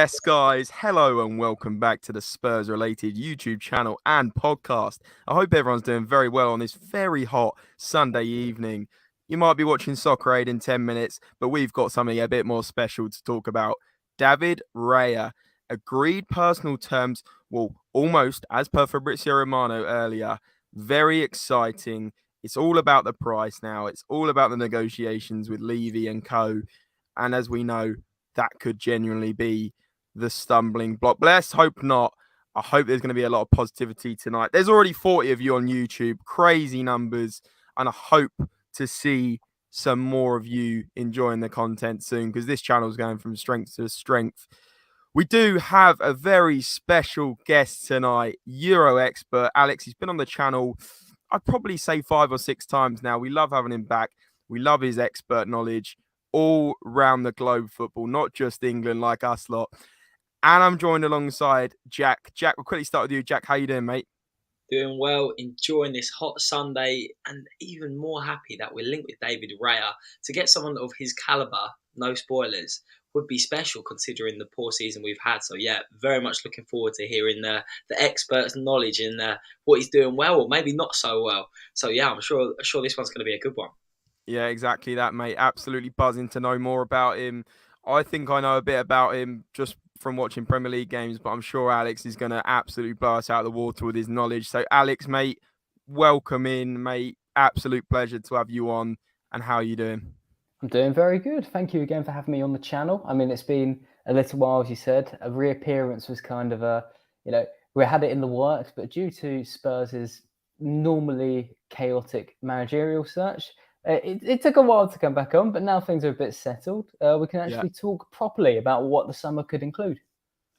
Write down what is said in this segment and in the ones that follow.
Yes, guys, hello and welcome back to the Spurs-related YouTube channel and podcast. I hope everyone's doing very well on this very hot Sunday evening. You might be watching Soccer Aid in 10 minutes, but we've got something a bit more special to talk about. David Raya agreed personal terms, well, almost as per Fabrizio Romano earlier. Very exciting. It's all about the price now. It's all about the negotiations with Levy and co. And as we know, that could genuinely be the stumbling block. But let's hope not. I hope there's going to be a lot of positivity tonight. There's already 40 of you on YouTube, crazy numbers, and I hope to see some more of you enjoying the content soon because this channel is going from strength to strength. We do have a very special guest tonight, Euro expert Alex. He's been on the channel, I'd probably say 5 or 6 times now. We love having him back. We love his expert knowledge all round the globe football, not just England like us lot. And I'm joined alongside Jack. Jack, we'll quickly start with you. Jack, how you doing, mate? Doing well, enjoying this hot Sunday, and even more happy that we're linked with David Raya. To get someone of his calibre, no spoilers, would be special considering the poor season we've had. So yeah, very much looking forward to hearing the expert's knowledge and what he's doing well or maybe not so well. So yeah, I'm sure this one's going to be a good one. Yeah, exactly that, mate. Absolutely buzzing to know more about him. I think I know a bit about him just from watching Premier League games, but I'm sure Alex is going to absolutely blow us out of the water with his knowledge. So, Alex, mate, welcome in, mate. Absolute pleasure to have you on. And how are you doing? I'm doing very good. Thank you again for having me on the channel. I mean, it's been a little while, as you said. A reappearance was kind of we had it in the works, but due to Spurs' normally chaotic managerial search, it took a while to come back on, but now things are a bit settled. We can actually talk properly about what the summer could include.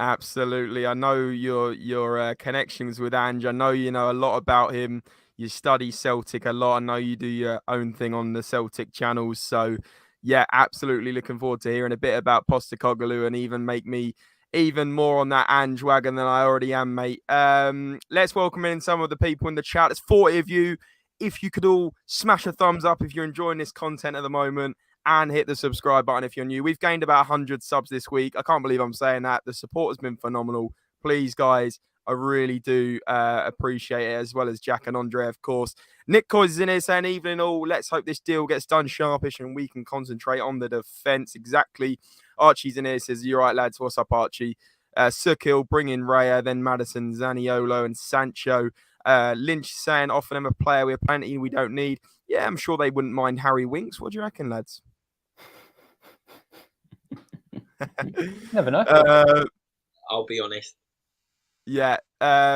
Absolutely. I know your connections with Ange. I know you know a lot about him. You study Celtic a lot. I know you do your own thing on the Celtic channels. So, yeah, absolutely looking forward to hearing a bit about Postecoglou and even make me even more on that Ange wagon than I already am, mate. Let's welcome in some of the people in the chat. There's 40 of you. If you could all smash a thumbs up if you're enjoying this content at the moment, and hit the subscribe button if you're new. We've gained about 100 subs this week. I can't believe I'm saying that. The support has been phenomenal. Please, guys, I really do appreciate it, as well as Jack and Andre, of course. Nick COYS is in here saying, evening all. Let's hope this deal gets done sharpish and we can concentrate on the defence. Exactly. Archie's in here, says, you're right, lads. What's up, Archie? Sukil, bring in Raya, then Maddison, Zaniolo, and Sancho. Lynch saying, offer them a player we have plenty we don't need. Yeah, I'm sure they wouldn't mind Harry Winks. What do you reckon, lads? Never know. I'll be honest. Yeah.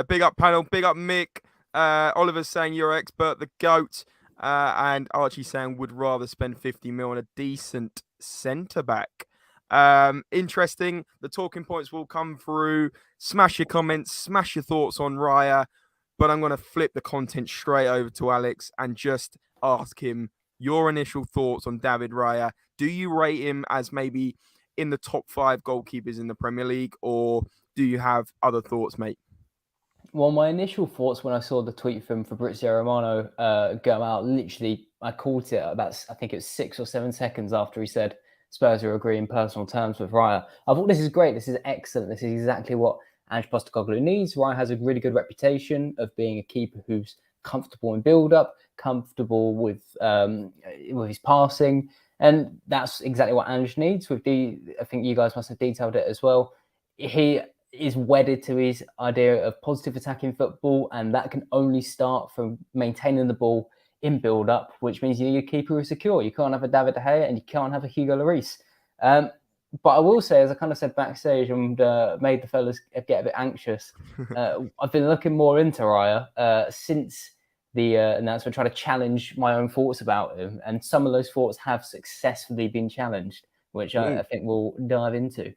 Big up panel. Big up Mick. Oliver's saying you're expert, the GOAT. And Archie saying would rather spend 50 mil on a decent centre back. Interesting. The talking points will come through. Smash your comments. Smash your thoughts on Raya. But I'm going to flip the content straight over to Alex and just ask him your initial thoughts on David Raya. Do you rate him as maybe in the top 5 goalkeepers in the Premier League, or do you have other thoughts, mate? Well, my initial thoughts when I saw the tweet from Fabrizio Romano go out, literally, I caught it about, I think it was 6 or 7 seconds after he said Spurs are agreeing personal terms with Raya. I thought this is great. This is excellent. This is exactly what Ange Postecoglou needs. Raya has a really good reputation of being a keeper who's comfortable in build-up, comfortable with his passing, and that's exactly what Ange needs. I think you guys must have detailed it as well. He is wedded to his idea of positive attacking football, and that can only start from maintaining the ball in build-up, which means you need a keeper who's secure. You can't have a David Raya and you can't have a Hugo Lloris. But I will say, as I kind of said backstage and made the fellas get a bit anxious, I've been looking more into Raya since the announcement, trying to challenge my own thoughts about him. And some of those thoughts have successfully been challenged, which I think we'll dive into.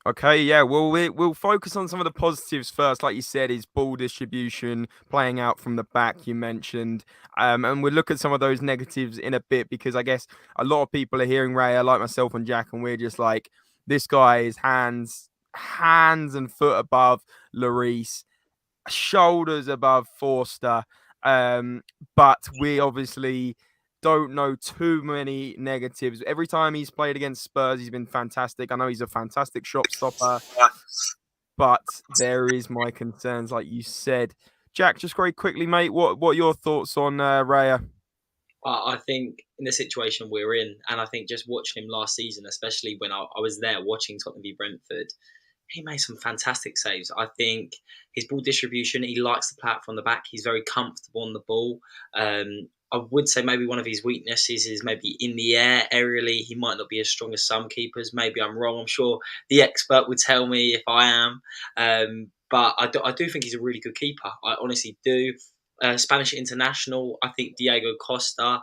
Okay, yeah, well, we'll focus on some of the positives first. Like you said, his ball distribution, playing out from the back, you mentioned. And we'll look at some of those negatives in a bit, because I guess a lot of people are hearing Raya, like myself and Jack, and we're just like, this guy is hands and foot above Lloris, shoulders above Forster. But we obviously don't know too many negatives. Every time he's played against Spurs, he's been fantastic. I know he's a fantastic shot stopper, but there is my concerns, like you said. Jack, just very quickly, mate, what are your thoughts on Raya? I think in the situation we're in, and I think just watching him last season, especially when I was there watching Tottenham v Brentford, he made some fantastic saves. I think his ball distribution, he likes to play out from the back. He's very comfortable on the ball. I would say maybe one of his weaknesses is maybe in the air. Aerially, he might not be as strong as some keepers. Maybe I'm wrong. I'm sure the expert would tell me if I am. But I do think he's a really good keeper. I honestly do. Spanish international, I think Diego Costa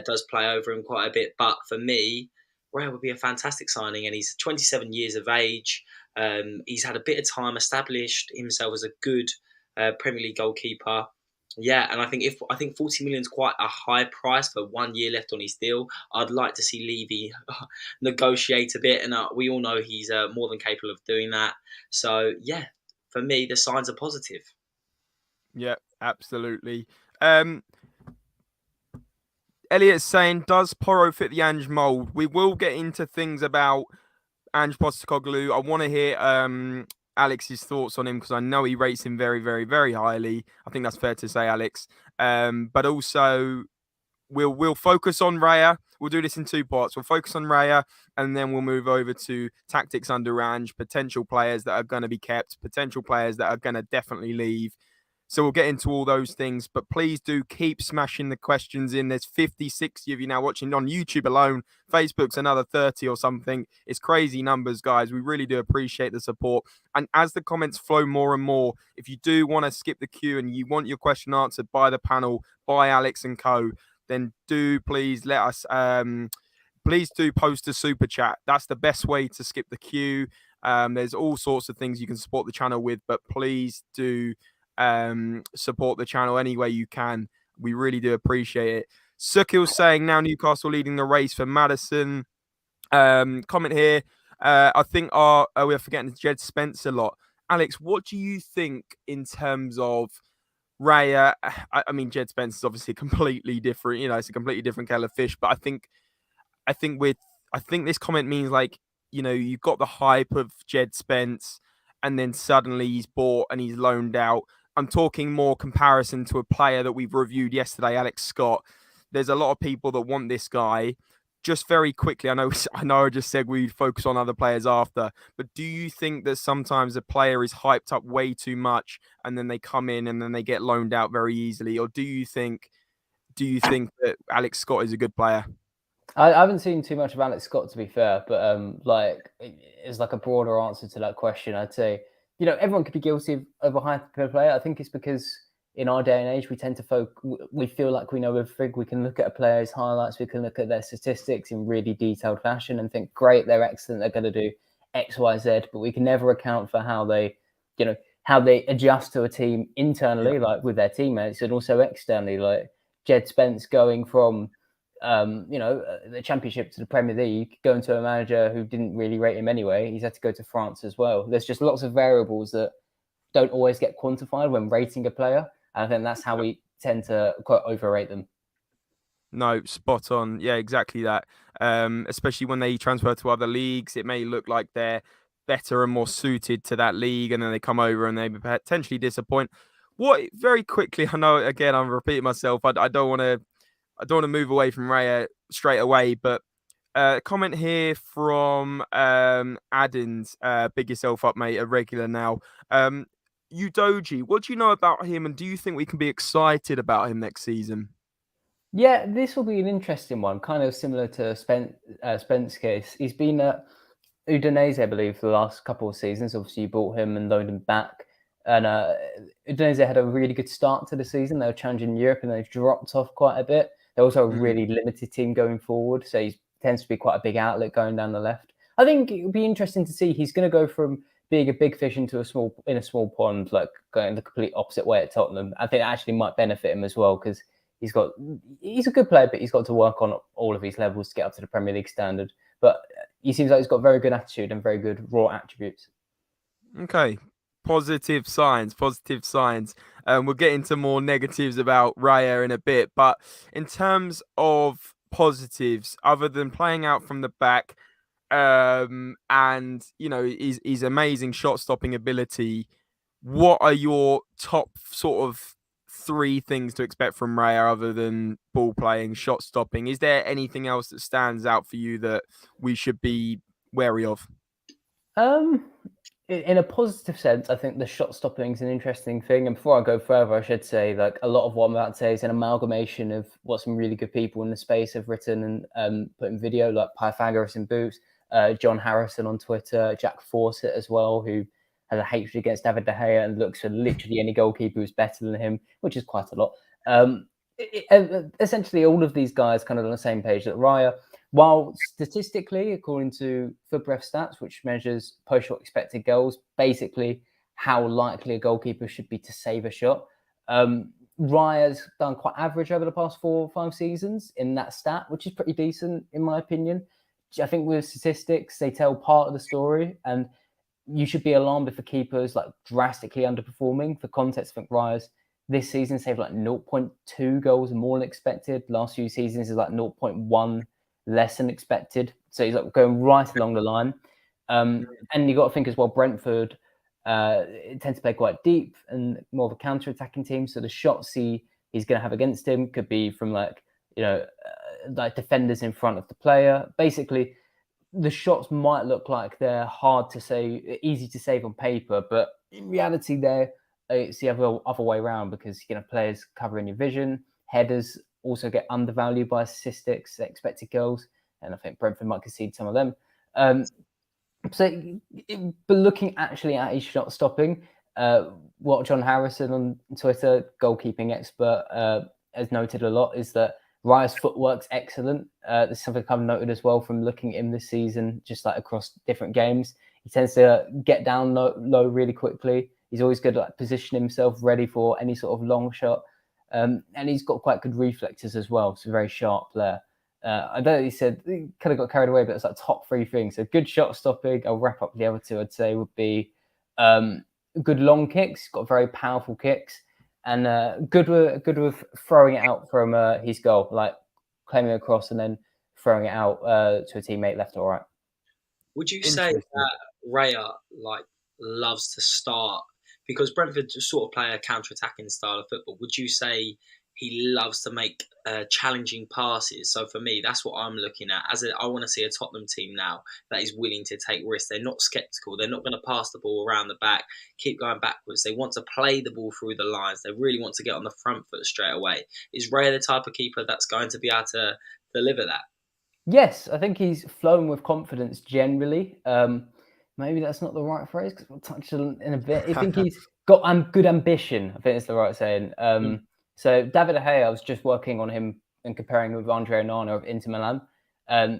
does play over him quite a bit. But for me, Ray would be a fantastic signing, and he's 27 years of age. He's had a bit of time, established himself as a good Premier League goalkeeper. Yeah, and I think 40 million is quite a high price for 1 year left on his deal. I'd like to see Levy negotiate a bit, and we all know he's more than capable of doing that. So yeah, for me, the signs are positive. Yeah, absolutely. Elliot's saying, does Porro fit the Ange mould? We will get into things about Ange Postecoglou. I want to hear Alex's thoughts on him because I know he rates him very, very, very highly. I think that's fair to say, Alex. But also, we'll focus on Raya. We'll do this in two parts. We'll focus on Raya, and then we'll move over to tactics under Ange, potential players that are going to be kept, potential players that are going to definitely leave. So we'll get into all those things, but please do keep smashing the questions in. There's 50, 60 of you now watching on YouTube alone. Facebook's another 30 or something. It's crazy numbers, guys. We really do appreciate the support. And as the comments flow more and more, if you do want to skip the queue and you want your question answered by the panel, by Alex and co, then do please let us, please do post a super chat. That's the best way to skip the queue. There's all sorts of things you can support the channel with, but please do support the channel any way you can. We really do appreciate it. Sukil's saying now Newcastle leading the race for Maddison. Comment here. I think we're forgetting Jed Spence a lot. Alex, what do you think in terms of Raya? I mean, Jed Spence is obviously completely different. It's a completely different kettle of fish. But I think this comment means like, you've got the hype of Jed Spence, and then suddenly he's bought and he's loaned out. I'm talking more comparison to a player that we've reviewed yesterday, Alex Scott. There's a lot of people that want this guy. Just very quickly, I know I just said we'd focus on other players after, but do you think that sometimes a player is hyped up way too much and then they come in and then they get loaned out very easily? Or do you think that Alex Scott is a good player? I haven't seen too much of Alex Scott, to be fair, but it's like a broader answer to that question. I'd say, everyone could be guilty of overhyping a player. I think it's because in our day and age, we tend to we feel like we know everything. We can look at a player's highlights, we can look at their statistics in really detailed fashion and think, great, they're excellent, they're going to do X, Y, Z, but we can never account for how they adjust to a team internally, like with their teammates, and also externally, like Jed Spence going from the Championship to the Premier League, going to a manager who didn't really rate him anyway. He's had to go to France as well. There's just lots of variables that don't always get quantified when rating a player. And I think that's how we tend to quite overrate them. No, spot on. Yeah, exactly that. Especially when they transfer to other leagues, it may look like they're better and more suited to that league, and then they come over and they potentially disappoint. Very quickly, I know, again, I'm repeating myself. I don't want to move away from Raya straight away, but comment here from Adins, big yourself up, mate, a regular now. Udoji, what do you know about him, and do you think we can be excited about him next season? Yeah, this will be an interesting one, kind of similar to Spence's case. He's been at Udinese, I believe, for the last couple of seasons. Obviously, you bought him and loaned him back. And Udinese had a really good start to the season. They were challenging Europe, and they've dropped off quite a bit. They're also a really limited team going forward, so he tends to be quite a big outlet going down the left. I think it would be interesting to see. He's going to go from being a big fish into a small pond, like going the complete opposite way at Tottenham. I think it actually might benefit him as well because he's a good player, but he's got to work on all of his levels to get up to the Premier League standard. But he seems like he's got very good attitude and very good raw attributes. Okay. Positive signs. We'll get into more negatives about Raya in a bit, but in terms of positives, other than playing out from the back, and his amazing shot stopping ability, what are your top sort of three things to expect from Raya other than ball playing, shot stopping? Is there anything else that stands out for you that we should be wary of? In a positive sense, I think the shot stopping is an interesting thing. And before I go further, I should say, like, a lot of what I'm about to say is an amalgamation of what some really good people in the space have written and put in video, like Pythagoras in Boots, John Harrison on Twitter, Jack Fawcett as well, who has a hatred against David De Gea and looks for literally any goalkeeper who's better than him, which is quite a lot. Essentially, all of these guys kind of on the same page that Raya, while statistically, according to FootBref stats, which measures post-shot expected goals, basically how likely a goalkeeper should be to save a shot, Raya's done quite average over the past 4 or 5 seasons in that stat, which is pretty decent in my opinion. I think with statistics, they tell part of the story, and you should be alarmed if a keeper is like drastically underperforming. For context, I think Raya's this season saved like 0.2 goals more than expected. Last few seasons is like 0.1 less than expected. So he's like going right along the line. And you got to think as well, Brentford tend to play quite deep and more of a counter-attacking team. So the shots he's going to have against him could be from like defenders in front of the player. Basically, the shots might look like they're hard to save, easy to save on paper, but in reality, it's the other way around, because players covering your vision, headers also get undervalued by statistics, expected goals, and I think Brentford might concede some of them. But looking actually at his shot stopping, what John Harrison on Twitter, goalkeeping expert, has noted a lot is that Raya's footwork's excellent. There's something I've noted as well from looking at him this season, just like across different games. He tends to get down low really quickly. He's always good at positioning himself ready for any sort of long shot. And he's got quite good reflexes as well. So a very sharp player. I know he said he kind of got carried away, but it's like top 3 things. So good shot stopping. I'll wrap up the other 2, I'd say, would be good long kicks. He's got very powerful kicks. And good with throwing it out from his goal, like claiming across and then throwing it out to a teammate left or right. Would you say that Raya loves to start, because Brentford sort of play a counter-attacking style of football? Would you say he loves to make challenging passes? So for me, that's what I'm looking at. I want to see a Tottenham team now that is willing to take risks. They're not sceptical. They're not going to pass the ball around the back, keep going backwards. They want to play the ball through the lines. They really want to get on the front foot straight away. Is Raya the type of keeper that's going to be able to deliver that? Yes, I think he's flown with confidence generally. Maybe that's not the right phrase, because we'll touch on in a bit. I think he's got good ambition. I think it's the right saying. So David De Gea, I was just working on him and comparing him with Andre Onana of Inter Milan.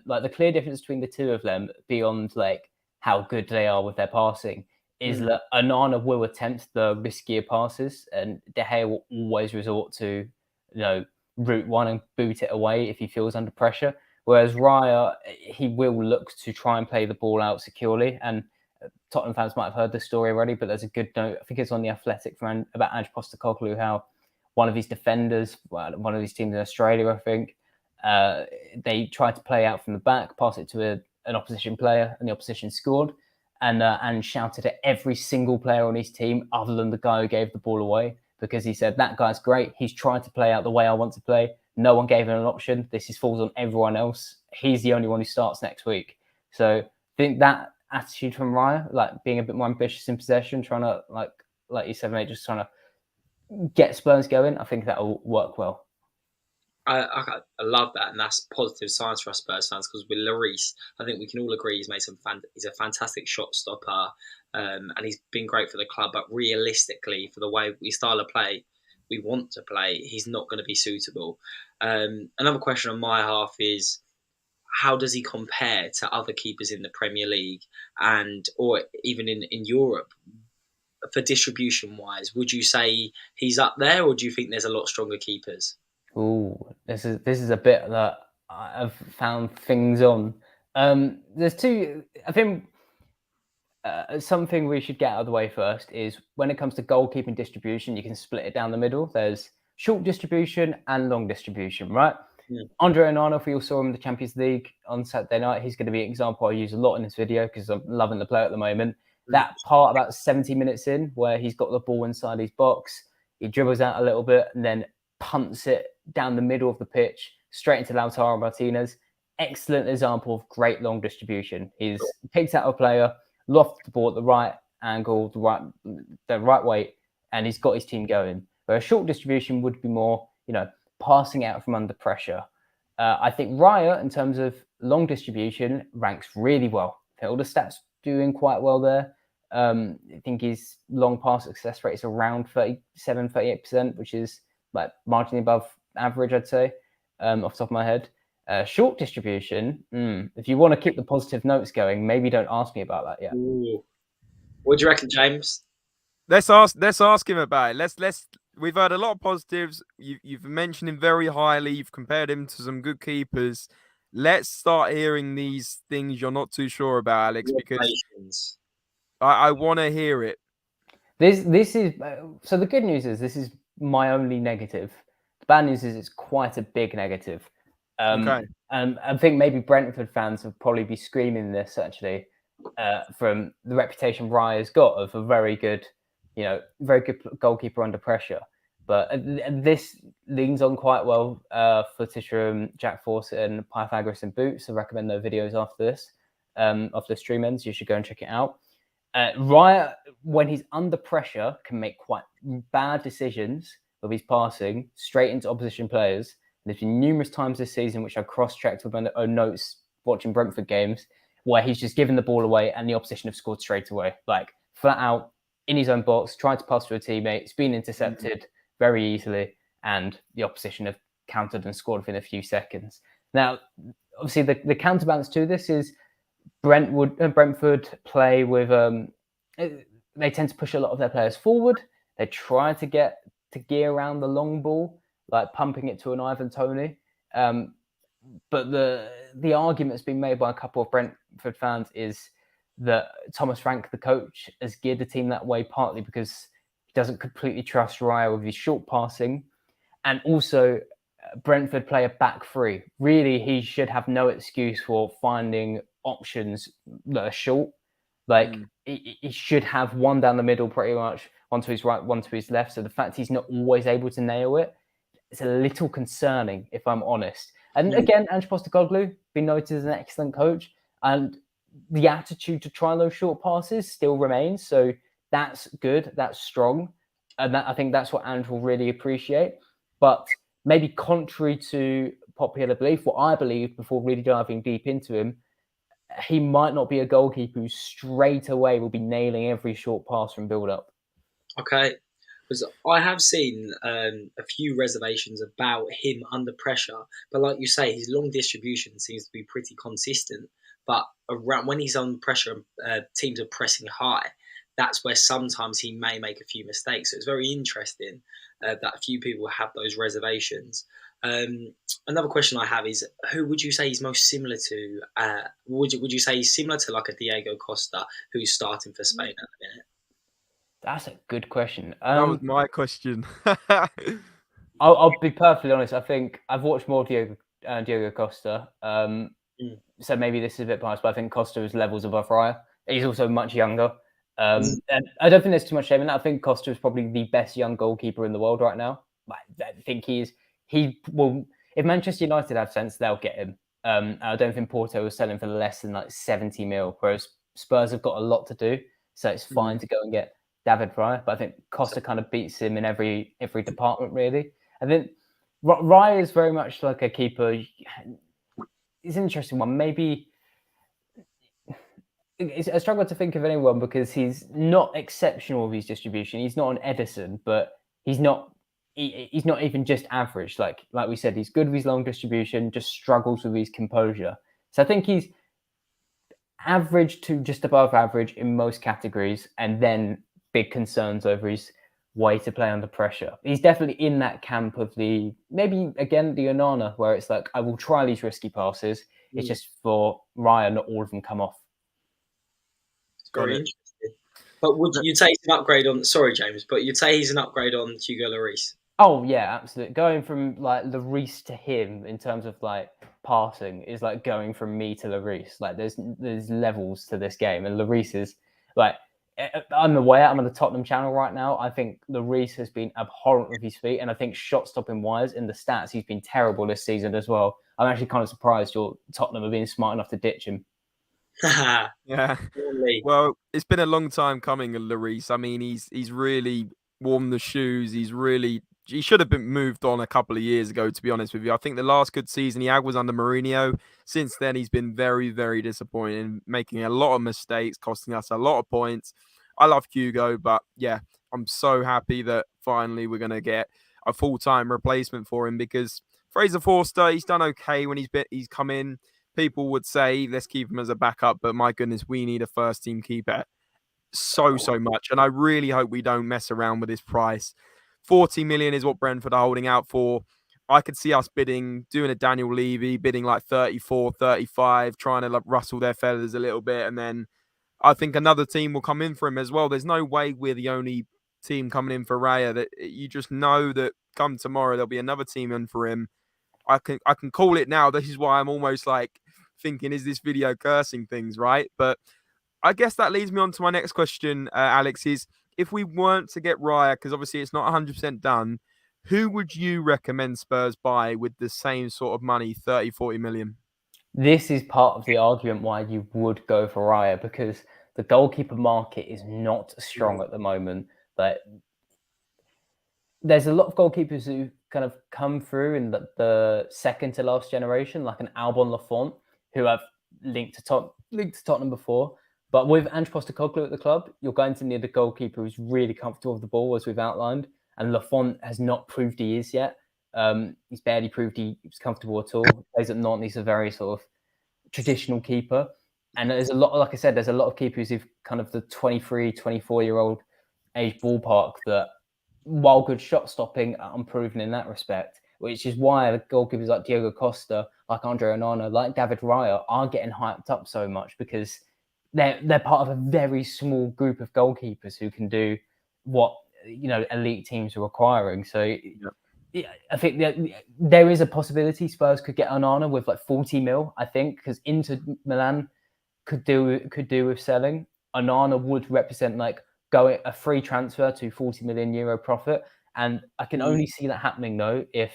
Like the clear difference between the two of them, beyond like how good they are with their passing, is that Onana will attempt the riskier passes, and De Gea will always resort to route one and boot it away if he feels under pressure. Whereas Raya, he will look to try and play the ball out securely. And Tottenham fans might have heard this story already, but there's a good note, I think it's on The Athletic, about Ange Postecoglou, how one of his defenders, one of his teams in Australia, I think, they tried to play out from the back, pass it to an opposition player, and the opposition scored. And shouted at every single player on his team other than the guy who gave the ball away, because he said, that guy's great. He's trying to play out the way I want to play. No one gave him an option. This falls on everyone else. He's the only one who starts next week. So I think that attitude from Raya, like being a bit more ambitious in possession, trying to, like you said, mate, just trying to get Spurs going, I think that will work well. I love that, and that's positive signs for us Spurs fans, because with Lloris, I think we can all agree he's a fantastic shot stopper, and he's been great for the club. But realistically, for the way we style of play, we want to play, he's not going to be suitable. Another question on my half is, how does he compare to other keepers in the Premier League or even in Europe? For distribution wise, would you say he's up there, or do you think there's a lot stronger keepers? Oh, this is a bit that I've found things on. There's 2. I think something we should get out of the way first is when it comes to goalkeeping distribution, you can split it down the middle. There's short distribution and long distribution, right? Yeah. Andre Onana, if we all saw him in the Champions League on Saturday night, he's going to be an example I use a lot in this video because I'm loving the player at the moment. That part about 70 minutes in where he's got the ball inside his box, he dribbles out a little bit and then punts it down the middle of the pitch straight into Lautaro Martinez. Excellent example of great long distribution. He's picked out a player, lofted the ball at the right angle, the right weight, and he's got his team going. Where a short distribution would be more, passing out from under pressure. I think Raya, in terms of long distribution, ranks really well. All the stats doing quite well there. I think his long pass success rate is around 37, 38%, which is like marginally above average, I'd say, off the top of my head. Short distribution, if you want to keep the positive notes going, maybe don't ask me about that yet. Ooh. What do you reckon, James? Let's ask him about it. We've heard a lot of positives. You've mentioned him very highly. You've compared him to some good keepers. Let's start hearing these things you're not too sure about, Alex, because I want to hear it. This is so. The good news is this is my only negative. The bad news is it's quite a big negative. Okay. And I think maybe Brentford fans will probably be screaming this actually from the reputation Raya's got of a very good goalkeeper under pressure. But this leans on quite well footage from Jack Fawcett and Pythagoras and Boots. So I recommend their videos after this, after the stream ends. You should go and check it out. Raya, when he's under pressure, can make quite bad decisions with his passing straight into opposition players. And there's been numerous times this season, which I cross-checked with my own notes watching Brentford games, where he's just given the ball away and the opposition have scored straight away. Like, flat out, in his own box, trying to pass to a teammate. It's been intercepted very easily, and the opposition have countered and scored within a few seconds. Now, obviously, the counterbalance to this is Brentford play with they tend to push a lot of their players forward. They try to get to gear around the long ball, like pumping it to an Ivan Toney. But the argument that's been made by a couple of Brentford fans is that Thomas Frank, the coach, has geared the team that way partly because he doesn't completely trust Raya with his short passing, and also Brentford play a back three. Really, he should have no excuse for finding options that are short. Like he should have one down the middle, pretty much, one to his right, one to his left. So the fact he's not always able to nail it, it's a little concerning, if I'm honest. And again, Ange Postecoglou, been noted as an excellent coach, and the attitude to try those short passes still remains. So that's good, that's strong, and I think that's what Ange will really appreciate. But maybe contrary to popular belief, what I believe before really diving deep into him, he might not be a goalkeeper who straight away will be nailing every short pass from build-up. Okay, because I have seen a few reservations about him under pressure, but like you say, his long distribution seems to be pretty consistent. But around when he's under pressure, teams are pressing high. That's where sometimes he may make a few mistakes. So it's very interesting that a few people have those reservations. Another question I have is, who would you say he's most similar to? Would you say he's similar to like a Diego Costa, who's starting for Spain at the minute? That's a good question. That was my question. I'll be perfectly honest. I think I've watched more Diego Costa. So maybe this is a bit biased, but I think Costa is levels above Raya. He's also much younger. And I don't think there's too much shame in that. I think Costa is probably the best young goalkeeper in the world right now. I think he will. If Manchester United have sense, they'll get him. I don't think Porto was selling for less than like 70 mil, whereas Spurs have got a lot to do, so it's fine to go and get David Raya. But I think Costa kind of beats him in every department, really. I think Raya is very much like a keeper. It's an interesting one. Maybe I struggle to think of anyone because he's not exceptional with his distribution. He's not an Edison, but he's not even just average. Like we said, he's good with his long distribution, just struggles with his composure. So I think he's average to just above average in most categories, and then big concerns over his way to play under pressure. He's definitely in that camp of maybe again the Onana, where it's like, I will try these risky passes. It's just for Raya, not all of them come off. It's very interesting. But would you say he's an upgrade on? Sorry, James, but you'd say he's an upgrade on Hugo Lloris? Oh yeah, absolutely. Going from like Lloris to him in terms of like passing is like going from me to Lloris. Like there's levels to this game, and Lloris is like I'm aware I'm on the Tottenham channel right now. I think Lloris has been abhorrent with his feet, and I think shot stopping wise in the stats he's been terrible this season as well. I'm actually kind of surprised your Tottenham have been smart enough to ditch him. Yeah. Well, it's been a long time coming, Lloris. I mean, he's really worn the shoes. He should have been moved on a couple of years ago, to be honest with you. I think the last good season he had was under Mourinho. Since then, he's been very, very disappointing, making a lot of mistakes, costing us a lot of points. I love Hugo, but yeah, I'm so happy that finally we're going to get a full-time replacement for him, because Fraser Forster, he's done okay when he's come in. People would say, let's keep him as a backup, but my goodness, we need a first-team keeper so much. And I really hope we don't mess around with this price. 40 million is what Brentford are holding out for. I could see us doing a Daniel Levy, bidding like 34, 35, trying to like rustle their feathers a little bit. And then I think another team will come in for him as well. There's no way we're the only team coming in for Raya. That you just know that come tomorrow, there'll be another team in for him. I can call it now. This is why I'm almost like thinking, is this video cursing things, right? But I guess that leads me on to my next question, Alex, is if we weren't to get Raya, because obviously it's not 100% done, who would you recommend Spurs buy with the same sort of money, 30, 40 million? This is part of the argument why you would go for Raya, because the goalkeeper market is not strong at the moment. But there's a lot of goalkeepers who kind of come through in the second to last generation, like an Albon Lafont, who have linked to Tottenham before. But with Ange Postecoglou at the club, you're going to need a goalkeeper who's really comfortable with the ball, as we've outlined. And Lafont has not proved he is yet. He's barely proved he's comfortable at all. He plays at Nantes. He's a very sort of traditional keeper. And there's a lot, like I said, there's a lot of keepers who've kind of the 23, 24-year-old age ballpark that, while good shot stopping, are unproven in that respect, which is why the goalkeepers like Diogo Costa, like Andre Onana, like David Raya are getting hyped up so much, because they're part of a very small group of goalkeepers who can do what elite teams are requiring. So yeah, I think there is a possibility Spurs could get Onana with like 40 mil. I think, because Inter Milan could do with selling. Onana would represent like going a free transfer to 40 million euro profit. And I can only see that happening though if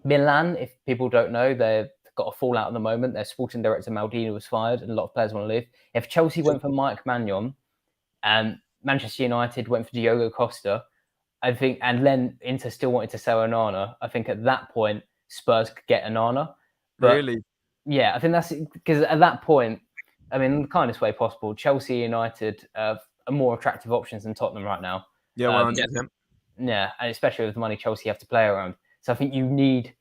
Milan, if people don't know, they've got a fallout at the moment. Their sporting director Maldini was fired and a lot of players want to leave. If Chelsea went for Mike Maignan and Manchester United went for Diogo Costa, I think, and then Inter still wanted to sell Onana, I think at that point Spurs could get Onana. But really? Yeah, I think that's because at that point, I mean, in the kindest way possible, Chelsea United are more attractive options than Tottenham right now. Yeah, 100%. Yeah, and especially with the money Chelsea have to play around. So I think you need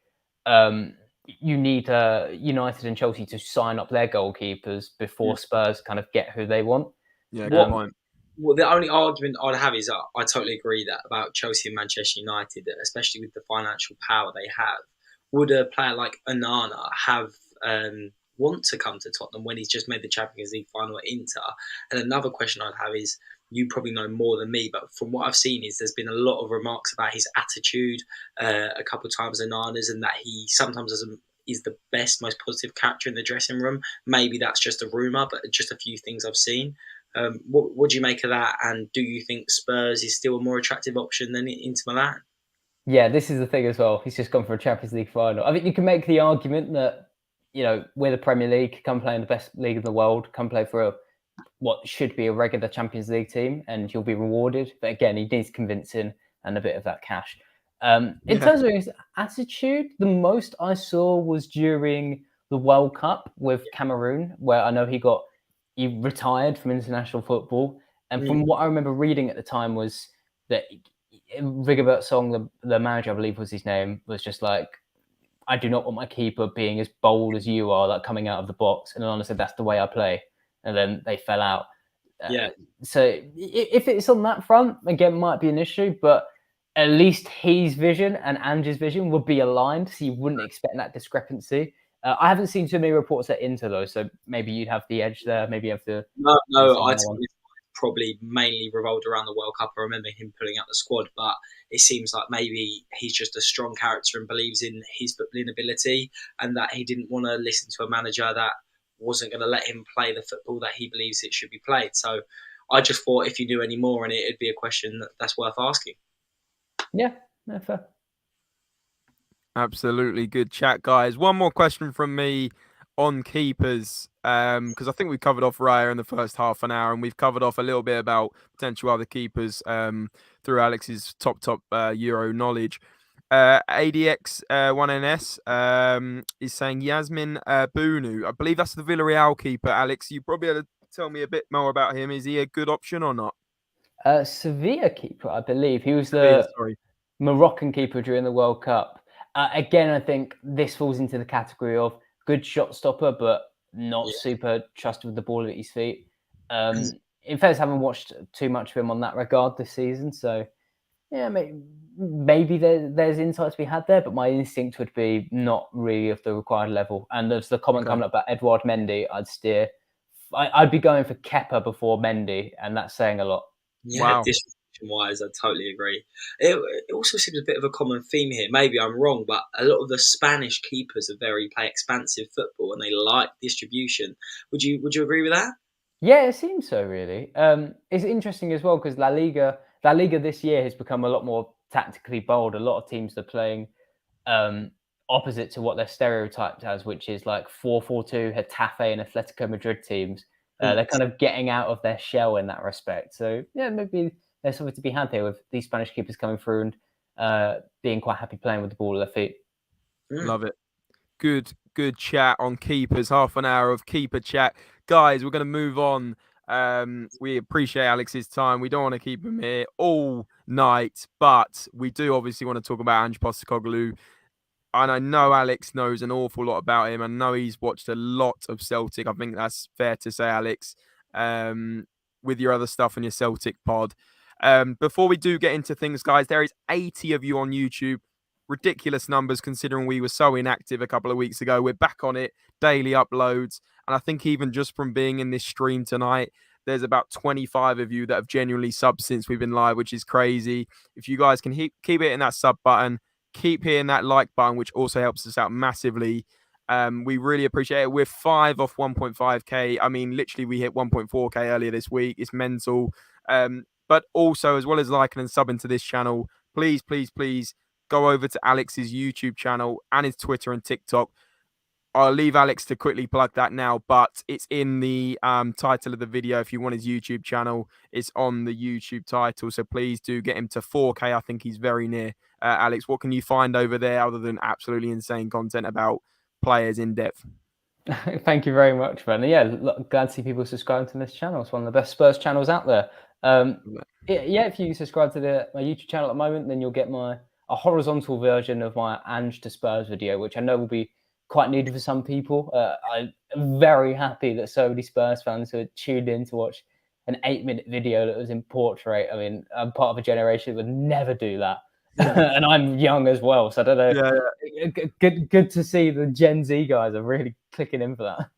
United and Chelsea to sign up their goalkeepers before Spurs kind of get who they want. Yeah, good point. Well, the only argument I'd have is I totally agree that about Chelsea and Manchester United, especially with the financial power they have. Would a player like Onana have want to come to Tottenham when he's just made the Champions League final at Inter? And another question I'd have is, you probably know more than me, but from what I've seen is there's been a lot of remarks about his attitude a couple of times, Onana's, and that he sometimes is the best, most positive character in the dressing room. Maybe that's just a rumour, but just a few things I've seen. What do you make of that? And do you think Spurs is still a more attractive option than Inter Milan? Yeah, this is the thing as well. He's just gone for a Champions League final. I think you can make the argument that, we're the Premier League, come play in the best league in the world, come play for what should be a regular Champions League team, and you'll be rewarded. But again, he needs convincing and a bit of that cash. In terms of his attitude, the most I saw was during the World Cup with Cameroon, where I know he retired from international football. And from what I remember reading at the time was that Rigobert Song, the manager, I believe was his name, was just like, I do not want my keeper being as bold as you are, like coming out of the box. And Onana said, that's the way I play. And then they fell out. So if it's on that front, again, might be an issue, but at least his vision and Ange's vision would be aligned. So you wouldn't expect that discrepancy. I haven't seen too many reports at Inter though, so maybe you'd have the edge there. Maybe you have the No, I that think one. it's probably mainly revolved around the World Cup. I remember him pulling out the squad, but it seems like maybe he's just a strong character and believes in his footballing ability, and that he didn't want to listen to a manager that wasn't going to let him play the football that he believes it should be played. So I just thought if you knew any more on it, it'd be a question that's worth asking. Yeah, no, fair. Absolutely good chat, guys. One more question from me on keepers, because I think we covered off Raya in the first half an hour, and we've covered off a little bit about potential other keepers through Alex's top Euro knowledge. ADX1NS is saying Yasmin Bunu. I believe that's the Villarreal keeper. Alex, you probably able to tell me a bit more about him. Is he a good option or not? Sevilla keeper, I believe. He was Sevilla, the sorry. Moroccan keeper during the World Cup. Again, I think this falls into the category of good shot stopper, but not super trusted with the ball at his feet. In fairness, I haven't watched too much of him on that regard this season. So, yeah, maybe there's insight to be had there, but my instinct would be not really of the required level. And there's the comment coming up about Edouard Mendy. I'd be going for Kepa before Mendy, and that's saying a lot. Yeah, wow. Distribution-wise, I totally agree. It also seems a bit of a common theme here. Maybe I'm wrong, but a lot of the Spanish keepers play expansive football and they like distribution. Would you agree with that? Yeah, it seems so, really. It's interesting as well because La Liga this year has become a lot more tactically bold. A lot of teams are playing opposite to what they're stereotyped as, which is like 4-4-2 Getafe and Atletico Madrid teams. They're kind of getting out of their shell in that respect. So, yeah, maybe there's something to be had here with these Spanish keepers coming through and being quite happy playing with the ball at their feet. Love it. Good chat on keepers. Half an hour of keeper chat. Guys, we're going to move on. We appreciate Alex's time. We don't want to keep him here all night, but we do obviously want to talk about Ange Postecoglou. And I know Alex knows an awful lot about him. I know he's watched a lot of Celtic. I think that's fair to say, Alex, with your other stuff on your Celtic pod. Before we do get into things, guys, there is 80 of you on YouTube. Ridiculous numbers considering we were so inactive a couple of weeks ago. We're back on it, daily uploads. And I think even just from being in this stream tonight, there's about 25 of you that have genuinely subbed since we've been live, which is crazy. If you guys can keep hitting that sub button, keep hitting that like button, which also helps us out massively. We really appreciate it. We're 5 off 1.5k. I mean, literally, we hit 1.4k earlier this week. It's mental. But also, as well as liking and subbing to this channel, please go over to Alex's YouTube channel and his Twitter and TikTok. I'll leave Alex to quickly plug that now, but it's in the title of the video. If you want his YouTube channel, it's on the YouTube title. So please do get him to 4K. I think he's very near. Alex, what can you find over there other than absolutely insane content about players in depth? Thank you very much, man. Yeah, glad to see people subscribe to this channel. It's one of the best Spurs channels out there. If you subscribe to my YouTube channel at the moment, then you'll get a horizontal version of my Ange to Spurs video, which I know will be quite needed for some people. I'm very happy that so many Spurs fans who are tuned in to watch an 8-minute video that was in portrait. I mean, I'm part of a generation that would never do that. And I'm young as well, so I don't know. Yeah. Good to see the Gen Z guys are really clicking in for that.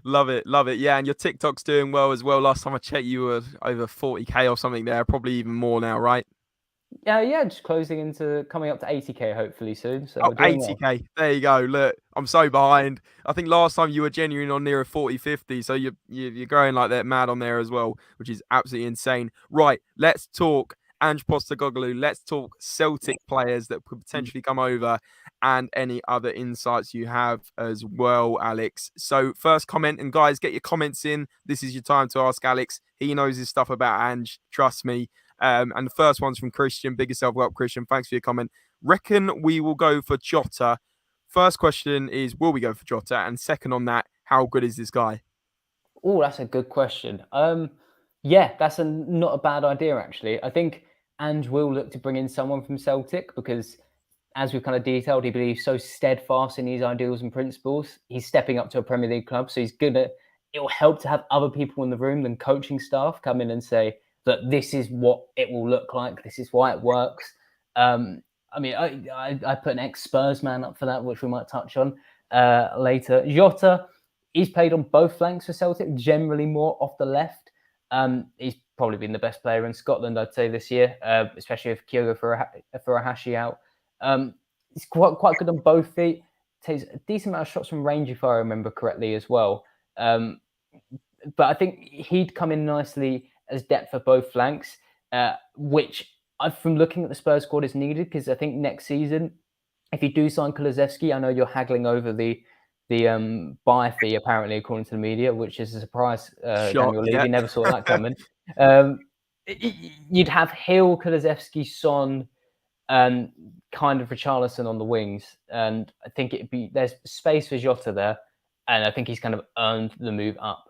Love it. Yeah, and your TikTok's doing well as well. Last time I checked, you were over 40k or something there, probably even more now, right? Yeah, just coming up to 80k hopefully soon. So 80k. Well. There you go. Look, I'm so behind. I think last time you were genuine on near a 40-50, so you're growing like that mad on there as well, which is absolutely insane. Right, let's talk Ange Postecoglou. Let's talk Celtic players that could potentially come over and any other insights you have as well, Alex. So first comment, and guys, get your comments in. This is your time to ask Alex. He knows his stuff about Ange. Trust me. And the first one's from Christian. Big yourself up, Christian. Thanks for your comment. Reckon we will go for Jota. First question is, will we go for Jota? And second on that, how good is this guy? Oh, that's a good question. Yeah, that's not a bad idea, actually. I think Ange will look to bring in someone from Celtic because, as we've kind of detailed, he believes so steadfast in his ideals and principles. He's stepping up to a Premier League club, so it'll help to have other people in the room than coaching staff come in and say that this is what it will look like. This is why it works. I mean, I put an ex-Spurs man up for that, which we might touch on. later. Jota, he's played on both flanks for Celtic, generally more off the left. He's probably been the best player in Scotland, I'd say, this year, especially with Kyogo Furuhashi out. He's quite good on both feet. Takes a decent amount of shots from range, if I remember correctly, as well. But I think he'd come in nicely as depth for both flanks, which, from looking at the Spurs squad, is needed, because I think next season, if you do sign Kulusevski, I know you're haggling over the buy fee, apparently, according to the media, which is a surprise. Daniel Levy never saw that coming. You'd have Hill, Kulusevski, Son, and kind of Richarlison on the wings, and I think there's space for Jota there, and I think he's kind of earned the move up.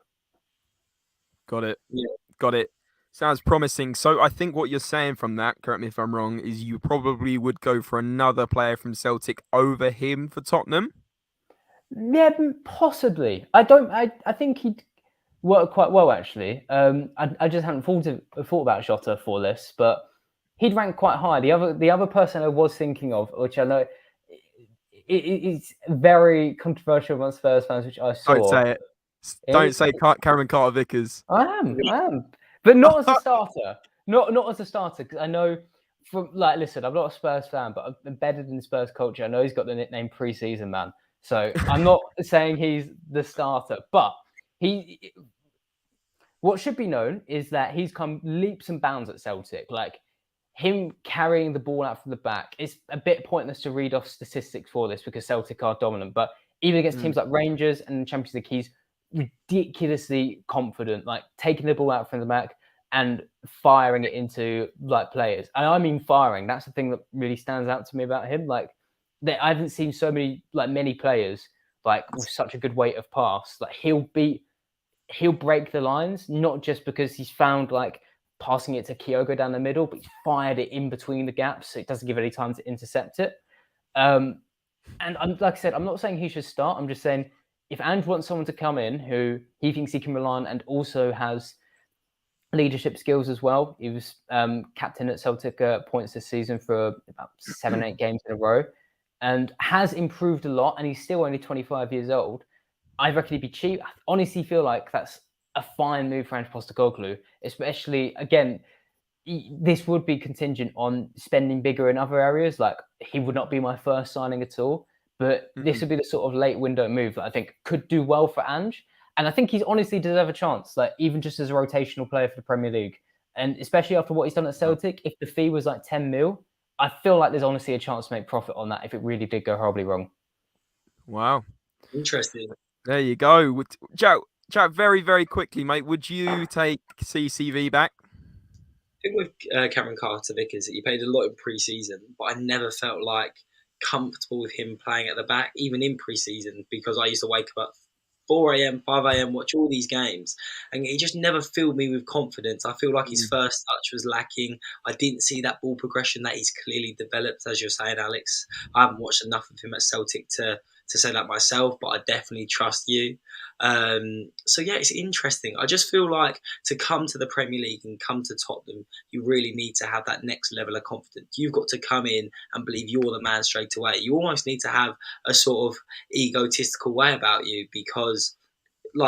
Got it. Sounds promising. So I think what you're saying from that, correct me if I'm wrong, is you probably would go for another player from Celtic over him for Tottenham? Yeah, possibly. I think he'd work quite well, actually. I just hadn't thought about Jota for this, but he'd rank quite high. The other person I was thinking of, which I know it's very controversial amongst Spurs fans, which I saw. Don't say it. Don't say Cameron Carter-Vickers. I am, but not as a starter. Not as a starter, because I know listen, I'm not a Spurs fan, but I'm embedded in Spurs culture. I know he's got the nickname Pre-Season Man, so I'm not saying he's the starter, but what should be known is that he's come leaps and bounds at Celtic. Like, him carrying the ball out from the back, it's a bit pointless to read off statistics for this because Celtic are dominant, but even against teams like Rangers and Champions League, he's ridiculously confident, like taking the ball out from the back and firing it into players. And I mean firing. That's the thing that really stands out to me about him. Like, I haven't seen so many players with such a good weight of pass. Like, he'll break the lines, not just because he's found passing it to Kyogo down the middle, but he's fired it in between the gaps, so it doesn't give any time to intercept it. And like I said, I'm not saying he should start. I'm just saying, if Ange wants someone to come in who he thinks he can rely on and also has leadership skills as well. He was captain at Celtic points this season for about 7-8 games in a row and has improved a lot, and he's still only 25 years old. I reckon he'd be cheap. I honestly feel like that's a fine move for Ange Postecoglou, especially, again, this would be contingent on spending bigger in other areas. Like, he would not be my first signing at all, but this would be the sort of late window move that I think could do well for Ange. And I think he's honestly deserve a chance, even just as a rotational player for the Premier League. And especially after what he's done at Celtic, if the fee was 10 mil, I feel like there's honestly a chance to make profit on that if it really did go horribly wrong. Wow. Interesting. There you go. Jack, very, very quickly, mate, would you take CCV back? I think with Cameron Carter-Vickers, he played a lot in pre-season, but I never felt comfortable with him playing at the back, even in pre-season, because I used to wake up at 4 a.m, 5 a.m, watch all these games, and he just never filled me with confidence. I feel like his first touch was lacking. I didn't see that ball progression that he's clearly developed, as you're saying, Alex. I haven't watched enough of him at Celtic to say that myself, but I definitely trust you. So yeah, it's interesting. I just feel like to come to the Premier League and come to Tottenham, you really need to have that next level of confidence. You've got to come in and believe you're the man straight away. You almost need to have a sort of egotistical way about you, because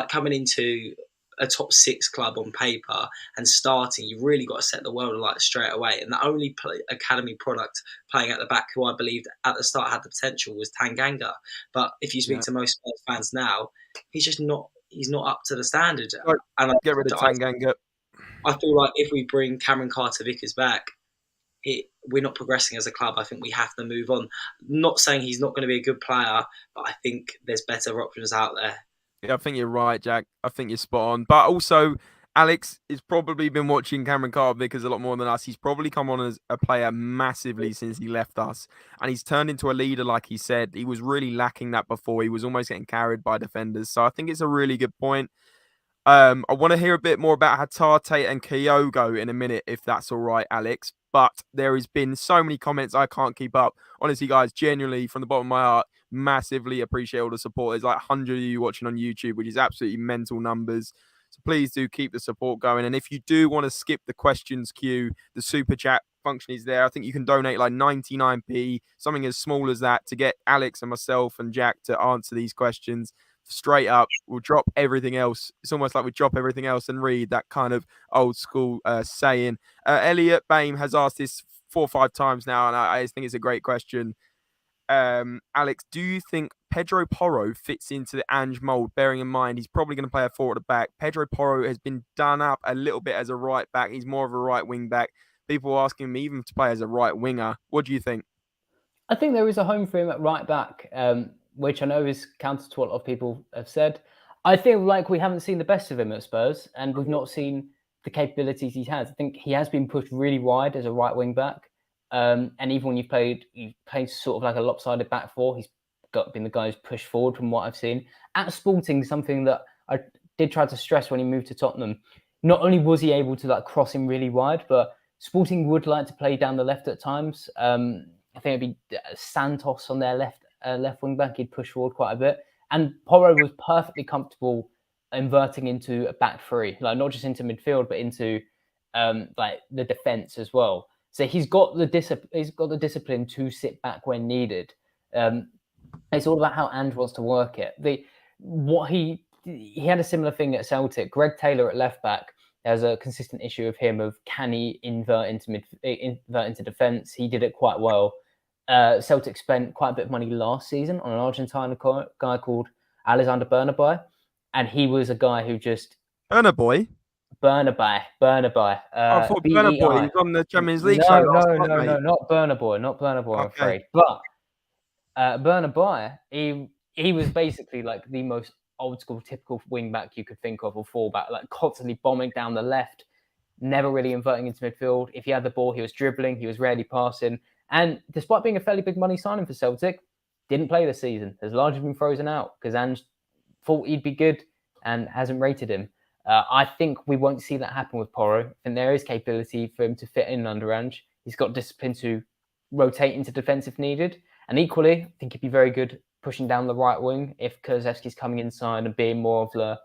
coming into a top 6 club on paper and starting, you've really got to set the world alight straight away. And the only academy product playing at the back who I believed at the start had the potential was Tanganga. But if you speak to most Spurs fans now, he's not up to the standard. Right. And get rid of Tanganga. I feel like if we bring Cameron Carter-Vickers back, we're not progressing as a club. I think we have to move on. Not saying he's not going to be a good player, but I think there's better options out there. Yeah, I think you're right, Jack. I think you're spot on. But also, Alex has probably been watching Cameron Carter-Vickers a lot more than us. He's probably come on as a player massively since he left us. And he's turned into a leader, like he said. He was really lacking that before. He was almost getting carried by defenders. So I think it's a really good point. I want to hear a bit more about Hatate and Kyogo in a minute, if that's all right, Alex. But there has been so many comments I can't keep up. Honestly, guys, genuinely, from the bottom of my heart, massively appreciate all the support. There's 100 of you watching on YouTube, which is absolutely mental numbers. So please do keep the support going. And if you do want to skip the questions queue, the super chat function is there. I think you can donate like 99p, something as small as that, to get Alex and myself and Jack to answer these questions straight up. We'll drop everything else. It's almost like we drop everything else and read, that kind of old school saying. Elliot Bain has asked this 4 or 5 times now, and I just think it's a great question. Alex, do you think Pedro Porro fits into the Ange mould, bearing in mind he's probably going to play a 4 at the back? Pedro Porro has been done up a little bit as a right back. He's more of a right wing back. People are asking him even to play as a right winger. What do you think? I think there is a home for him at right back, which I know is counter to what a lot of people have said. I feel like we haven't seen the best of him at Spurs, and we've not seen the capabilities he has. I think he has been pushed really wide as a right wing back. And even when you've played sort of like a lopsided back four, he's been the guy who's pushed forward from what I've seen. At Sporting, something that I did try to stress when he moved to Tottenham, not only was he able to like cross him really wide, but Sporting would like to play down the left at times. I think it'd be Santos on their left wing back. He'd push forward quite a bit. And Porro was perfectly comfortable inverting into a back three, like not just into midfield, but into like the defense as well. So he's got the discipline to sit back when needed. It's all about how Ange wants to work it. He had a similar thing at Celtic. Greg Taylor at left back. There's a consistent issue of him of can he invert into defence. He did it quite well. Celtic spent quite a bit of money last season on an Argentine guy called Alexander Bernabei, and he was a guy who just Bernabei. Bernabei. I thought Bernabei was on the Champions League show last night, mate. No, not Bernabei, Okay. I'm afraid. But Bernabei, he was basically like the most old school, typical wing back you could think of, or fullback, like constantly bombing down the left, never really inverting into midfield. If he had the ball, he was dribbling, he was rarely passing. And despite being a fairly big money signing for Celtic, didn't play this season. Has largely been frozen out because Ange thought he'd be good and hasn't rated him. I think we won't see that happen with Porro. And there is capability for him to fit in under Ange. He's got discipline to rotate into defence if needed. And equally, I think he'd be very good pushing down the right wing if Kulusevski's coming inside and being more of the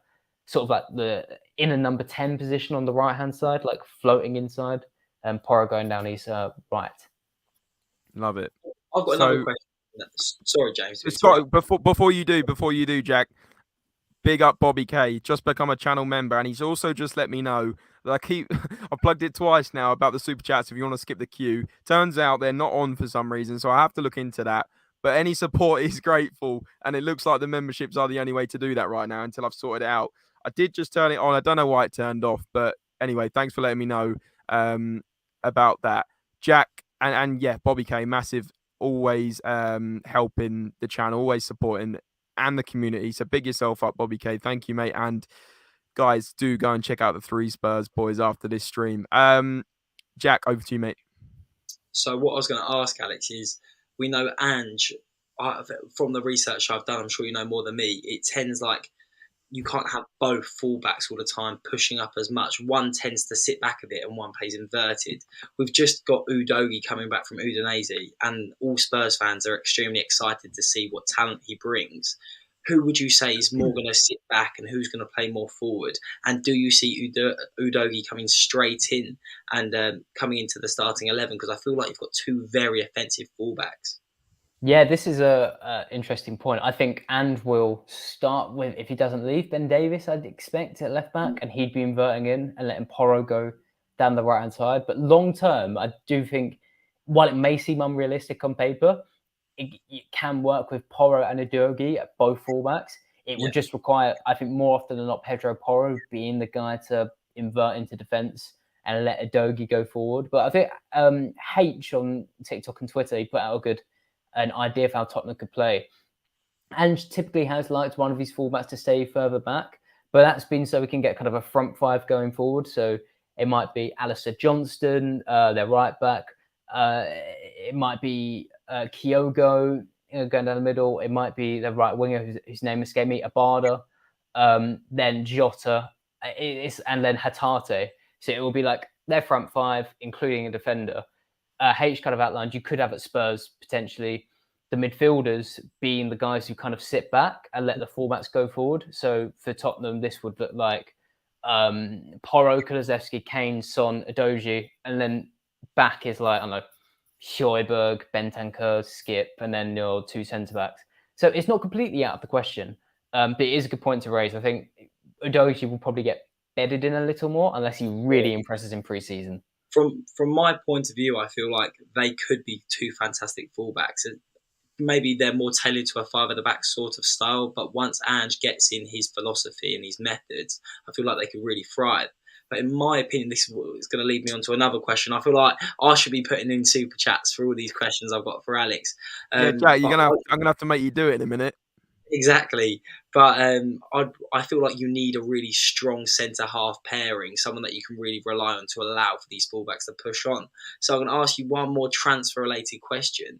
sort of like the inner number 10 position on the right-hand side, like floating inside, and Porro going down his right. Love it. I've got another question. Sorry, James. Before you do, Jack, big up Bobby K. Just become a channel member, and he's also just let me know that I've plugged it twice now about the super chats if you want to skip the queue. Turns out they're not on for some reason, so I have to look into that. But any support is grateful, and it looks like the memberships are the only way to do that right now until I've sorted it out. I did just turn it on. I don't know why it turned off, but anyway, thanks for letting me know about that. Jack, and yeah, Bobby K, massive, always helping the channel, always supporting and the community. So big yourself up, Bobby K. Thank you, mate. And guys, do go and check out the 3 Spurs boys after this stream. Jack, over to you, mate. So what I was going to ask, Alex, is we know Ange, from the research I've done, I'm sure you know more than me, it tends like you can't have both fullbacks all the time pushing up as much. One tends to sit back a bit and one plays inverted. We've just got Udogie coming back from Udinese, and all Spurs fans are extremely excited to see what talent he brings. Who would you say is more going to sit back and who's going to play more forward? And do you see Udogie coming straight in and coming into the starting 11? Because I feel like you've got 2 very offensive fullbacks. Yeah, this is a interesting point. I think Ange will start with, if he doesn't leave, Ben Davis, I'd expect at left back, and he'd be inverting in and letting Porro go down the right-hand side. But long term, I do think, while it may seem unrealistic on paper, it can work with Porro and Udogie at both fullbacks. It would just require, I think, more often than not, Pedro Porro being the guy to invert into defence and let Udogie go forward. But I think H on TikTok and Twitter, he put out an idea of how Tottenham could play. Ange typically has liked one of his fullbacks to stay further back, but that's been so we can get kind of a front 5 going forward. So it might be Alistair Johnston, their right back. It might be Kyogo going down the middle. It might be the right winger whose name escaped me, Abada. Then Jota, and then Hatate. So it will be like their front 5, including a defender. H kind of outlined, you could have at Spurs potentially the midfielders being the guys who kind of sit back and let the fullbacks go forward. So for Tottenham, this would look like Porro, Kulusevski, Kane, Son, Udogie, and then back is like, I don't know, Højbjerg, Bentancur, Skip, and then your two centre-backs. So it's not completely out of the question, but it is a good point to raise. I think Udogie will probably get bedded in a little more unless he really impresses in pre-season. From my point of view, I feel like they could be two fantastic fullbacks. Maybe they're more tailored to a five-at-the-back sort of style, but once Ange gets in his philosophy and his methods, I feel like they could really thrive. But in my opinion, this is going to lead me on to another question. I feel like I should be putting in super chats for all these questions I've got for Alex. Jack, I'm gonna have to make you do it in a minute. Exactly, but I feel like you need a really strong centre half pairing, someone that you can really rely on to allow for these fullbacks to push on. So I'm going to ask you one more transfer related question.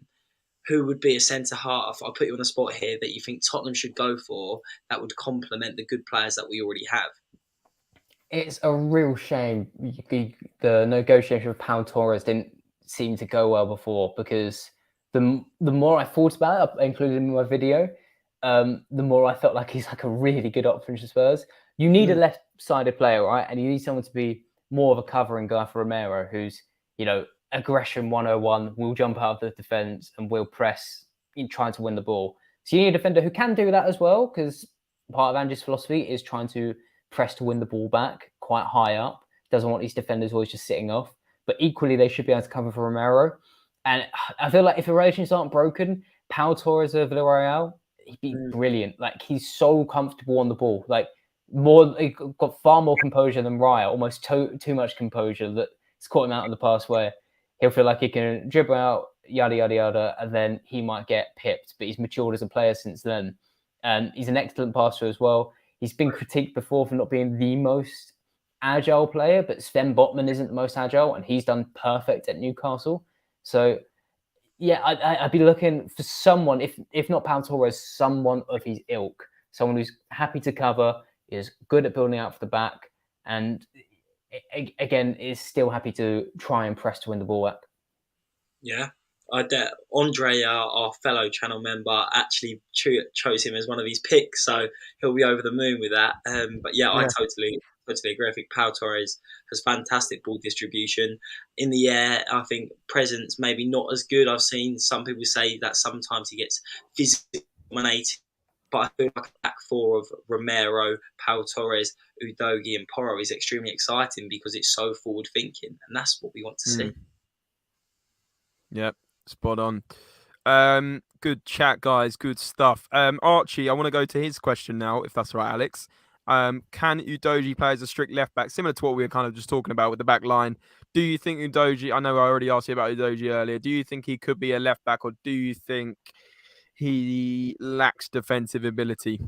Who would be a centre half? I'll put you on the spot here that you think Tottenham should go for that would complement the good players that we already have. It's a real shame the negotiation with Pau Torres didn't seem to go well before, because the more I thought about it, I included in my video, the more I felt like he's like a really good option for Spurs. You need a left-sided player, right? And you need someone to be more of a covering guy for Romero, who's, aggression 101, will jump out of the defence and will press in trying to win the ball. So you need a defender who can do that as well, because part of Ange's philosophy is trying to press to win the ball back quite high up. Doesn't want these defenders always just sitting off. But equally, they should be able to cover for Romero. And I feel like if the relations aren't broken, Pau Torres of Villarreal, he'd be brilliant. Like, he's so comfortable on the ball. Like, he got far more composure than Raya, almost too much composure that it's caught him out in the past, where he'll feel like he can dribble out, yada, yada, yada, and then he might get pipped. But he's matured as a player since then. And he's an excellent passer as well. He's been critiqued before for not being the most agile player, but Sven Botman isn't the most agile, and he's done perfect at Newcastle. So, yeah, I'd be looking for someone, if not Pau Torres, someone of his ilk, someone who's happy to cover, is good at building out for the back, and again, is still happy to try and press to win the ball back. Yeah. Andre, our fellow channel member, actually chose him as one of his picks, so he'll be over the moon with that. But yeah, I totally agree. I think Pau Torres has fantastic ball distribution in the air. I think presence maybe not as good. I've seen some people say that sometimes he gets physically dominated, but I feel like a back four of Romero, Pau Torres, Udogie, and Porro is extremely exciting because it's so forward thinking, and that's what we want to see. Yep. Spot on. Good chat, guys. Good stuff. Archie, I want to go to his question now, if that's right, Alex. Can Udogie play as a strict left back, similar to what we were kind of just talking about with the back line? Do you think Udogie, I know I already asked you about Udogie earlier, do you think he could be a left back, or do you think he lacks defensive ability?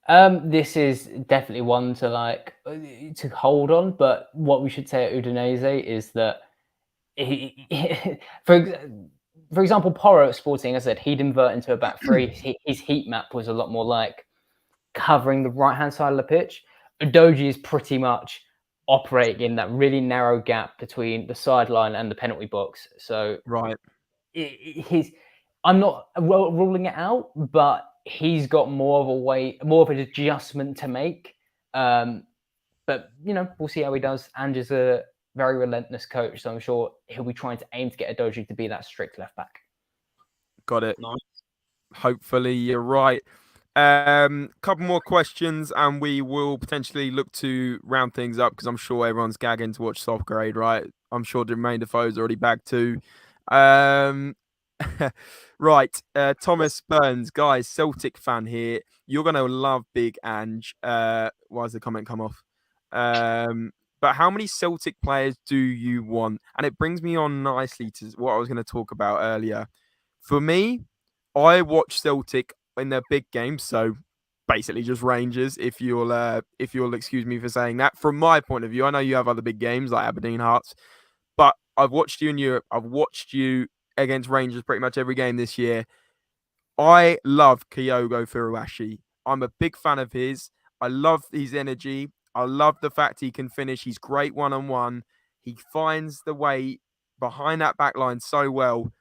This is definitely one to hold on, but what we should say at Udinese is that for example, Porro at Sporting, as I said, he'd invert into a back three. His heat map was a lot more like covering the right-hand side of the pitch. Udogie is pretty much operating in that really narrow gap between the sideline and the penalty box. So right, I'm not ruling it out, but he's got more of an adjustment to make. But we'll see how he does. Ange is a very relentless coach, so I'm sure he'll be trying to aim to get Udogie to be that strict left back. Got it. Nice. Hopefully you're right. Couple more questions, and we will potentially look to round things up, because I'm sure everyone's gagging to watch Soft Grade, right? I'm sure Jermaine Defoe's already back too. Right, Thomas Burns, guys, Celtic fan here. You're gonna love Big Ange. Why has the comment come off? But how many Celtic players do you want? And it brings me on nicely to what I was going to talk about earlier. For me, I watch Celtic in their big games, so basically just Rangers, if you'll excuse me for saying that. From my point of view, I know you have other big games like Aberdeen Hearts, but I've watched you in Europe. I've watched you against Rangers pretty much every game this year. I love Kyogo Furuhashi. I'm a big fan of his. I love his energy. I love the fact he can finish. He's great one-on-one. He finds the way behind that back line so well.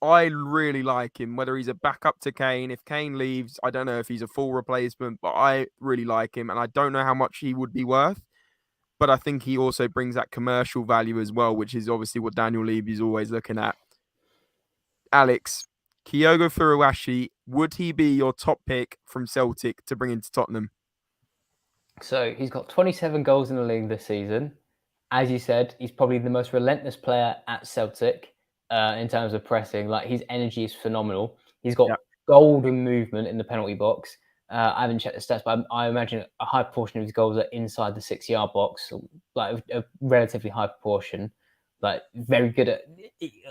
I really like him, whether he's a backup to Kane. If Kane leaves, I don't know if he's a full replacement, but I really like him. And I don't know how much he would be worth, but I think he also brings that commercial value as well, which is obviously what Daniel Levy is always looking at. Alex, Kyogo Furuhashi, would he be your top pick from Celtic to bring into Tottenham? So he's got 27 goals in the league this season. As you said, he's probably the most relentless player at Celtic in terms of pressing. Like, his energy is phenomenal. He's got golden movement in the penalty box. I haven't checked the stats, but I imagine a high proportion of his goals are inside the 6-yard box, like a relatively high proportion. Like, very good at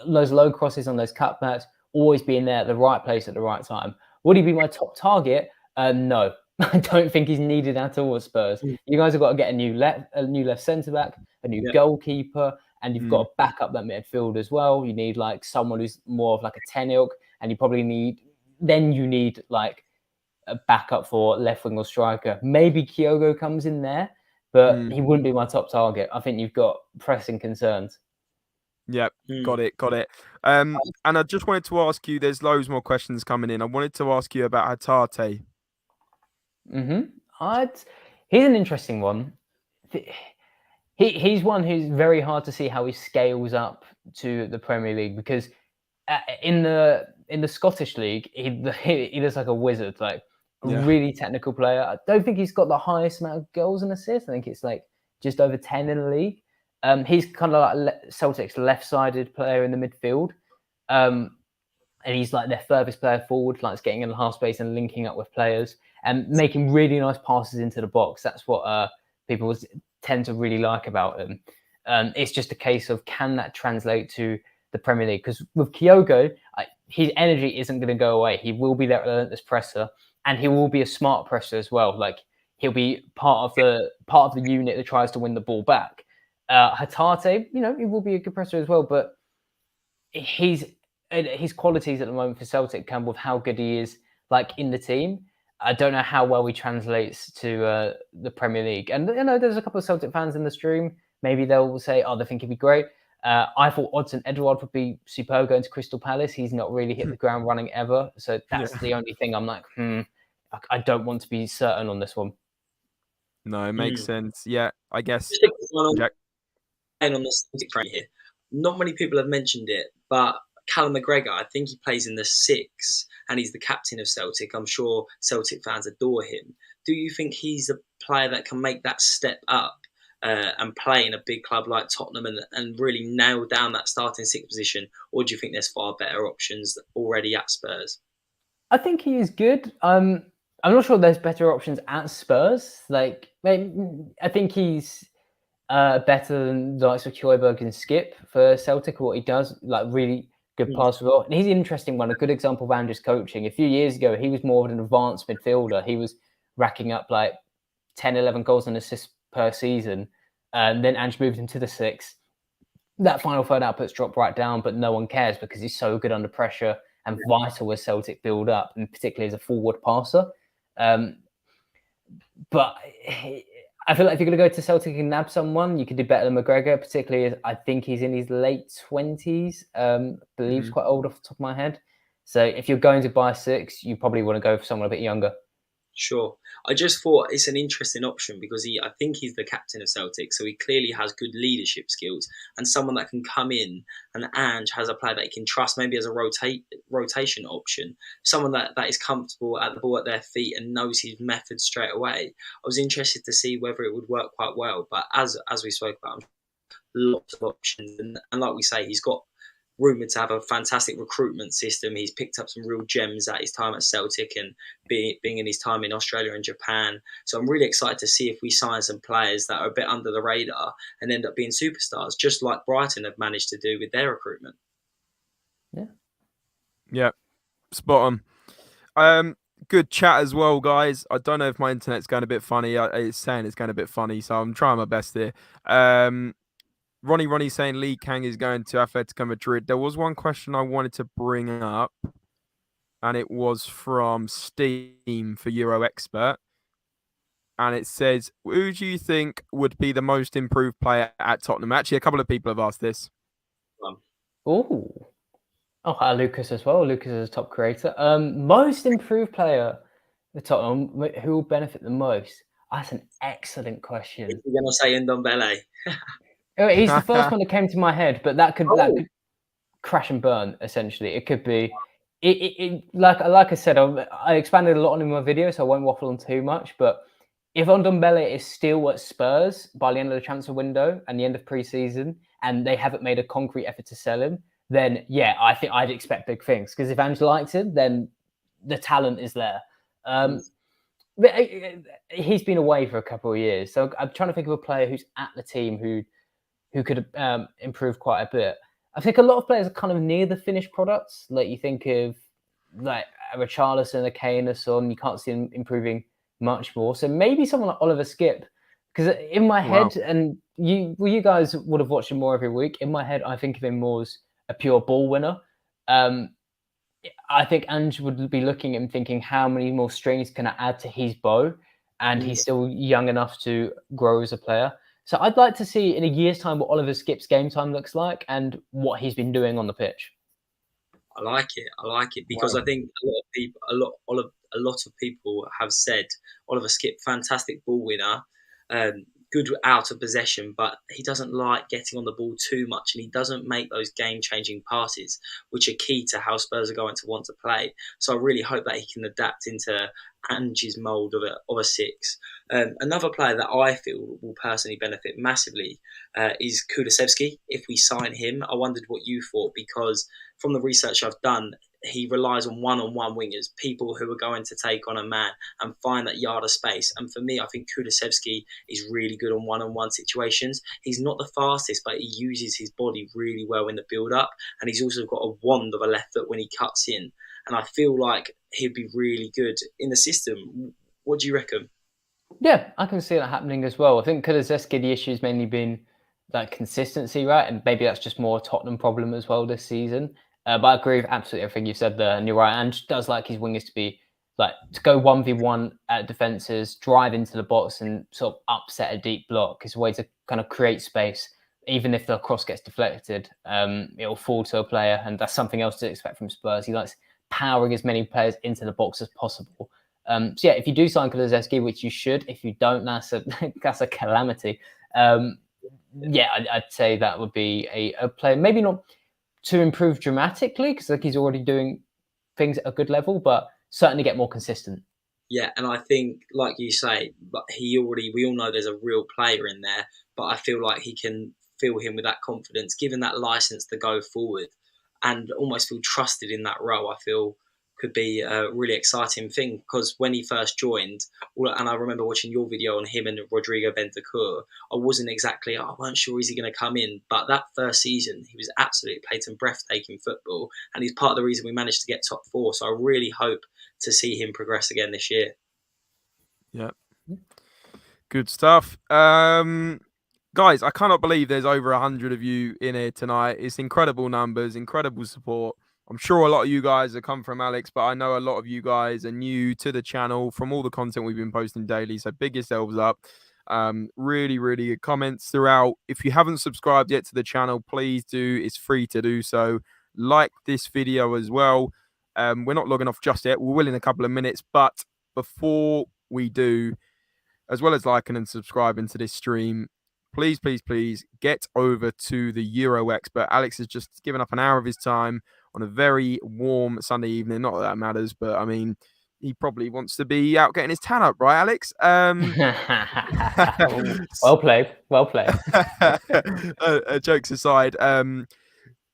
those low crosses on those cutbacks, always being there at the right place at the right time. Would he be my top target? No. I don't think he's needed at all at Spurs. You guys have got to get a new left centre back, a new goalkeeper, and you've got to back up that midfield as well. You need like someone who's more of like a 10 ilk, and you need like a backup for left wing or striker. Maybe Kyogo comes in there, but he wouldn't be my top target. I think you've got pressing concerns. Yep, got it. And I just wanted to ask you, there's loads more questions coming in. I wanted to ask you about Hatate. He's an interesting one. He's one who's very hard to see how he scales up to the Premier League, because in the Scottish League, he looks like a wizard, like a really technical player. I don't think he's got the highest amount of goals and assists. I think it's like just over 10 in the league. He's kind of like Celtic's left-sided player in the midfield. And he's like their furthest player forward, like getting in the half space and linking up with players and making really nice passes into the box. That's what people tend to really like about him. It's just a case of, can that translate to the Premier League? Because with Kyogo, his energy isn't going to go away. He will be that relentless presser, and he will be a smart presser as well. Like, he'll be part of the unit that tries to win the ball back. Hatate, he will be a good presser as well, but his qualities at the moment for Celtic come with how good he is, like, in the team. I don't know how well he translates to the Premier League. And there's a couple of Celtic fans in the stream. Maybe they'll say, they think he'd be great. I thought Odsonne Edouard would be superb going to Crystal Palace. He's not really hit the ground running ever. So that's the only thing I'm like, I don't want to be certain on this one. No, it makes sense. Yeah, I guess. Jack. On the Celtic train here. Not many people have mentioned it, but Callum McGregor, I think he plays in the 6 and he's the captain of Celtic. I'm sure Celtic fans adore him. Do you think he's a player that can make that step up and play in a big club like Tottenham and really nail down that starting 6 position? Or do you think there's far better options already at Spurs? I think he is good. I'm not sure there's better options at Spurs. Like, I think he's better than the likes of Højbjerg and Skip for Celtic, what he does, like really good pass for. And he's an interesting one, a good example of Ange's coaching. A few years ago, he was more of an advanced midfielder. He was racking up like 10, 11 goals and assists per season. And then Ange moved him to the 6. That final third output's dropped right down, but no one cares because he's so good under pressure and vital as Celtic build up, and particularly as a forward passer. But I feel like if you're going to go to Celtic and nab someone, you could do better than McGregor, particularly as I think he's in his late 20s. I believe he's quite old off the top of my head. So if you're going to buy 6, you probably want to go for someone a bit younger. Sure. I just thought it's an interesting option because I think he's the captain of Celtic, so he clearly has good leadership skills and someone that can come in, and Ange has a player that he can trust, maybe as a rotation option, someone that is comfortable at the ball at their feet and knows his method straight away. I was interested to see whether it would work quite well, but as we spoke about, lots of options, and like we say, he's got rumoured to have a fantastic recruitment system. He's picked up some real gems at his time at Celtic and being in his time in Australia and Japan. So I'm really excited to see if we sign some players that are a bit under the radar and end up being superstars, just like Brighton have managed to do with their recruitment. Yeah, spot on. Good chat as well, guys. I don't know if my internet's going a bit funny. It's saying it's going a bit funny, so I'm trying my best here. Ronnie saying Lee Kang is going to Atletico Madrid. There was one question I wanted to bring up, and it was from Steam for Euro Expert. And it says, who do you think would be the most improved player at Tottenham? Actually, a couple of people have asked this. Oh, Lucas as well. Lucas is a top creator. Most improved player the Tottenham, who will benefit the most? That's an excellent question. You're going to say Ndombele. He's the first one that came to my head, but that could crash and burn. Essentially, it could be. Like I said, I expanded a lot in my video, so I won't waffle on too much. But if Ndombele is still at Spurs by the end of the transfer window and the end of pre-season, and they haven't made a concrete effort to sell him, then yeah, I think I'd expect big things. Because if Ange likes him, then the talent is there. But he's been away for a couple of years, so I'm trying to think of a player who's at the team who could improve quite a bit. I think a lot of players are kind of near the finished products. Like you think of like a Richarlison, a Kane, a Son. You can't see him improving much more. So maybe someone like Oliver Skip, because in my head, and you guys would have watched him more every week. In my head, I think of him more as a pure ball winner. I think Ange would be looking and thinking, how many more strings can I add to his bow? And he's still young enough to grow as a player. So I'd like to see in a year's time what Oliver Skip's game time looks like and what he's been doing on the pitch. I like it because I think a lot of people have said Oliver Skip, fantastic ball winner, good out of possession, but he doesn't like getting on the ball too much, and he doesn't make those game-changing passes, which are key to how Spurs are going to want to play. So I really hope that he can adapt into Ange's mould of a six. Another player that I feel will personally benefit massively is Kulusevski. If we sign him, I wondered what you thought, because from the research I've done, he relies on one-on-one wingers, people who are going to take on a man and find that yard of space. And for me, I think Kulusevski is really good on one-on-one situations. He's not the fastest, but he uses his body really well in the build-up. And he's also got a wand of a left foot when he cuts in. And I feel like he'd be really good in the system. What do you reckon? Yeah, I can see that happening as well. I think Kulusevski, the issue has mainly been like consistency, right? And maybe that's just more a Tottenham problem as well this season. But I agree with absolutely everything you said there. And you're right, Ange does like his wingers to be like to go 1v1 at defences, drive into the box and sort of upset a deep block. It's a way to kind of create space. Even if the cross gets deflected, it'll fall to a player. And that's something else to expect from Spurs. He likes powering as many players into the box as possible. So yeah, if you do sign Kulusevski, which you should, if you don't, that's a calamity. Yeah, I'd say that would be a player, maybe not to improve dramatically, because like he's already doing things at a good level, but certainly get more consistent. Yeah, and I think, like you say, but we all know there's a real player in there, but I feel like he can fill him with that confidence, given that license to go forward and almost feel trusted in that role. I feel could be a really exciting thing, because when he first joined, and I remember watching your video on him and Rodrigo Bentancur, I weren't sure is he going to come in, but that first season he was absolutely played some breathtaking football, and he's part of the reason we managed to get top four. So I really hope to see him progress again this year. Yeah, good stuff. Guys, I cannot believe there's over 100 of you in here tonight. It's incredible numbers, incredible support. I'm sure a lot of you guys have come from Alex, but I know a lot of you guys are new to the channel from all the content we've been posting daily. So big yourselves up. Really, really good comments throughout. If you haven't subscribed yet to the channel, please do. It's free to do so. Like this video as well. We're not logging off just yet. We will in a couple of minutes. But before we do, as well as liking and subscribing to this stream, please, please, please get over to the Euro Expert. Alex has just given up an hour of his time on a very warm Sunday evening. Not that that matters, but I mean, he probably wants to be out getting his tan up, right, Alex? Well played. Well played. Jokes aside,